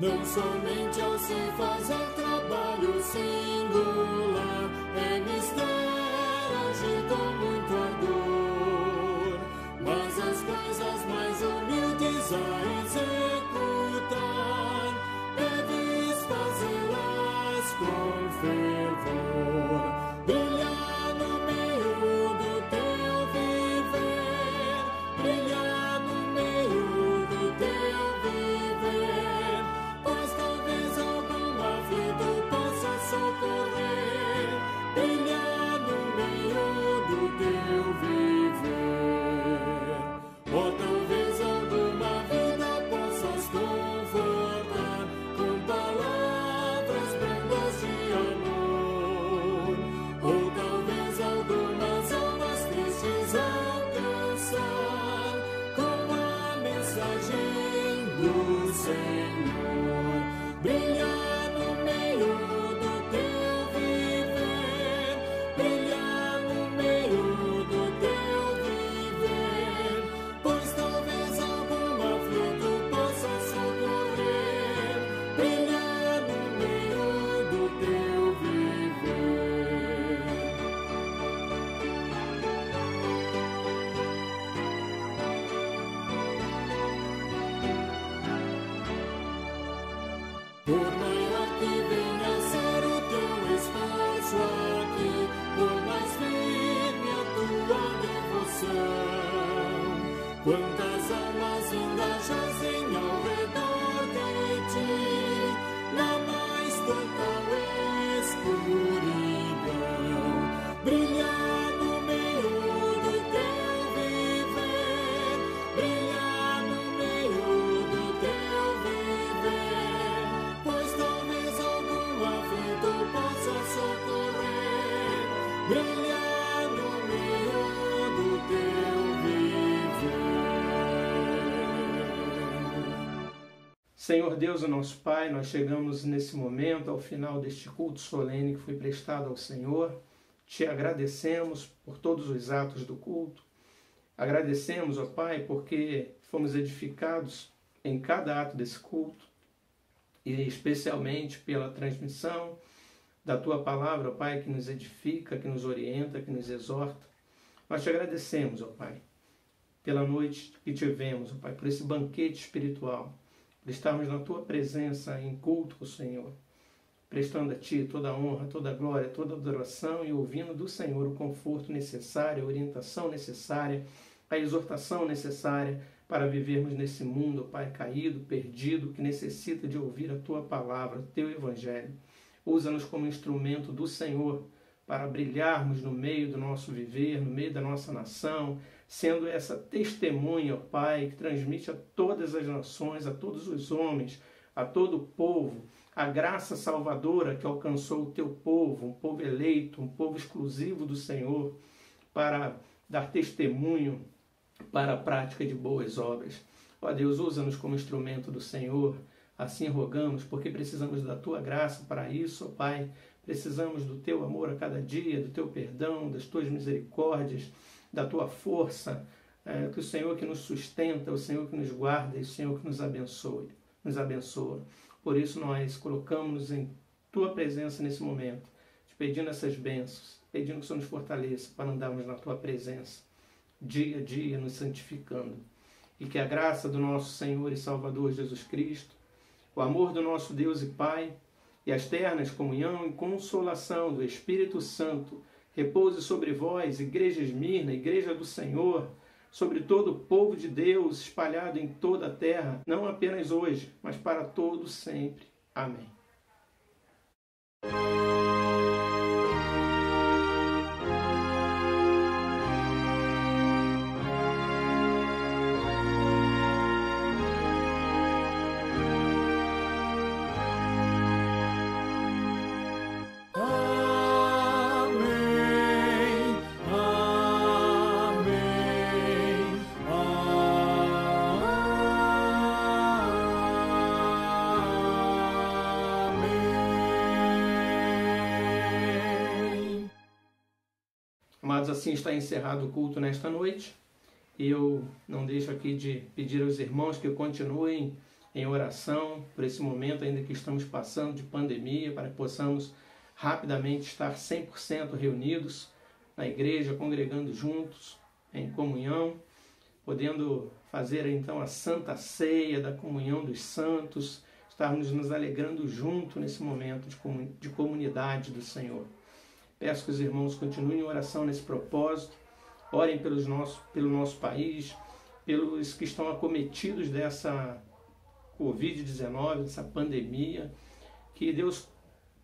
Não somente ao se fazer trabalho singular, é mistério agir com muito ardor, mas as coisas mais humildes a executar, deves fazê-las com fervor. Brilhar no meio do teu viver, brilhar no meio do teu viver, pois talvez algum aflito possa socorrer, brilhar no meio do teu viver. Ou talvez alguma vida possas confortar com palavras prendas de amor, ou talvez algumas almas tristes alcançar com a mensagem do Senhor. Brilhar no meio do teu viver, brilhar no meio do teu viver, pois talvez algum aflito possa socorrer, brilhar no meio do teu viver. Por maior que venha a ser o teu esforço aqui, por mais firme a tua devoção, quantas almas ainda jazem ao redor de ti, na mais total escuridão. Brilhar no meio do teu viver, brilhar no meio do teu viver, pois talvez algum aflito possa socorrer, brilhar no meio do teu viver. Senhor Deus, o nosso Pai, nós chegamos nesse momento ao final deste culto solene que foi prestado ao Senhor. Te agradecemos por todos os atos do culto. Agradecemos, ó Pai, porque fomos edificados em cada ato desse culto e especialmente pela transmissão da Tua Palavra, ó Pai, que nos edifica, que nos orienta, que nos exorta. Nós te agradecemos, ó Pai, pela noite que tivemos, ó Pai, por esse banquete espiritual, por estarmos na Tua presença em culto, ó Senhor, prestando a Ti toda a honra, toda a glória, toda a adoração e ouvindo do Senhor o conforto necessário, a orientação necessária, a exortação necessária para vivermos nesse mundo, Pai, caído, perdido, que necessita de ouvir a Tua palavra, o Teu Evangelho. Usa-nos como instrumento do Senhor para brilharmos no meio do nosso viver, no meio da nossa nação, sendo essa testemunha, ó Pai, que transmite a todas as nações, a todos os homens, a todo o povo, a graça salvadora que alcançou o Teu povo, um povo eleito, um povo exclusivo do Senhor, para dar testemunho para a prática de boas obras. Ó Deus, usa-nos como instrumento do Senhor, assim rogamos, porque precisamos da Tua graça para isso, ó Pai. Precisamos do Teu amor a cada dia, do Teu perdão, das Tuas misericórdias, da Tua força, que o Senhor que nos sustenta, o Senhor que nos guarda e o Senhor que nos abençoa. Por isso nós colocamos em Tua presença nesse momento, te pedindo essas bênçãos, pedindo que o Senhor nos fortaleça para andarmos na Tua presença, dia a dia nos santificando. E que a graça do nosso Senhor e Salvador Jesus Cristo, o amor do nosso Deus e Pai, e as ternas comunhão e consolação do Espírito Santo repouse sobre vós, Igreja Esmirna, Igreja do Senhor, sobre todo o povo de Deus espalhado em toda a terra, não apenas hoje, mas para todo sempre. Amém. Amados, assim está encerrado o culto nesta noite. Eu não deixo aqui de pedir aos irmãos que continuem em oração por esse momento ainda que estamos passando de pandemia, para que possamos rapidamente estar 100% reunidos na igreja, congregando juntos, em comunhão, podendo fazer então a Santa Ceia da comunhão dos santos, estarmos nos alegrando junto nesse momento de comunidade do Senhor. Peço que os irmãos continuem em oração nesse propósito, orem pelo nosso país, pelos que estão acometidos dessa Covid-19, dessa pandemia, que Deus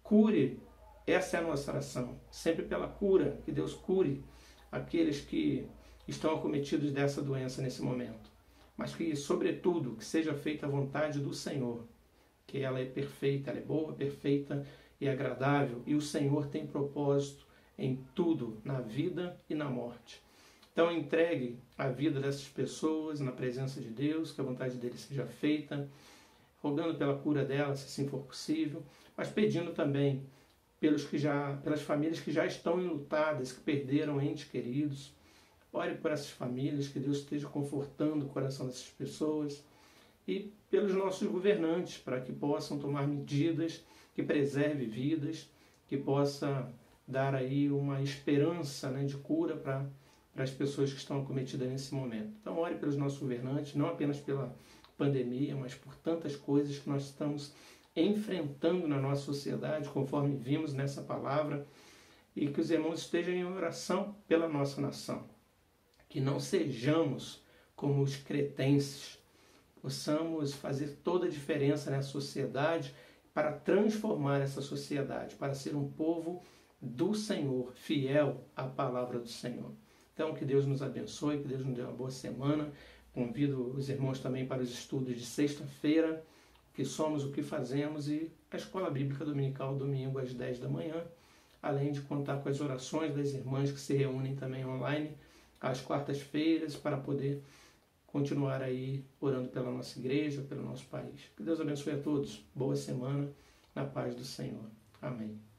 cure, essa é a nossa oração, sempre pela cura, que Deus cure aqueles que estão acometidos dessa doença nesse momento, mas que, sobretudo, que seja feita a vontade do Senhor, que ela é perfeita, ela é boa, perfeita e agradável, e o Senhor tem propósito em tudo, na vida e na morte. Então entregue a vida dessas pessoas na presença de Deus, que a vontade dele seja feita, rogando pela cura delas, se assim for possível, mas pedindo também pelas famílias que já estão enlutadas, que perderam entes queridos. Ore por essas famílias, que Deus esteja confortando o coração dessas pessoas, e pelos nossos governantes, para que possam tomar medidas que preservem vidas, que possa dar aí uma esperança, né, de cura para as pessoas que estão acometidas nesse momento. Então ore pelos nossos governantes, não apenas pela pandemia, mas por tantas coisas que nós estamos enfrentando na nossa sociedade, conforme vimos nessa palavra, e que os irmãos estejam em oração pela nossa nação. Que não sejamos como os cretenses, possamos fazer toda a diferença na sociedade para transformar essa sociedade, para ser um povo do Senhor, fiel à palavra do Senhor. Então, que Deus nos abençoe, que Deus nos dê uma boa semana. Convido os irmãos também para os estudos de sexta-feira, que somos o que fazemos, e a Escola Bíblica Dominical, domingo às 10 da manhã, além de contar com as orações das irmãs que se reúnem também online às quartas-feiras, para poder continuar aí orando pela nossa igreja, pelo nosso país. Que Deus abençoe a todos. Boa semana, na paz do Senhor. Amém.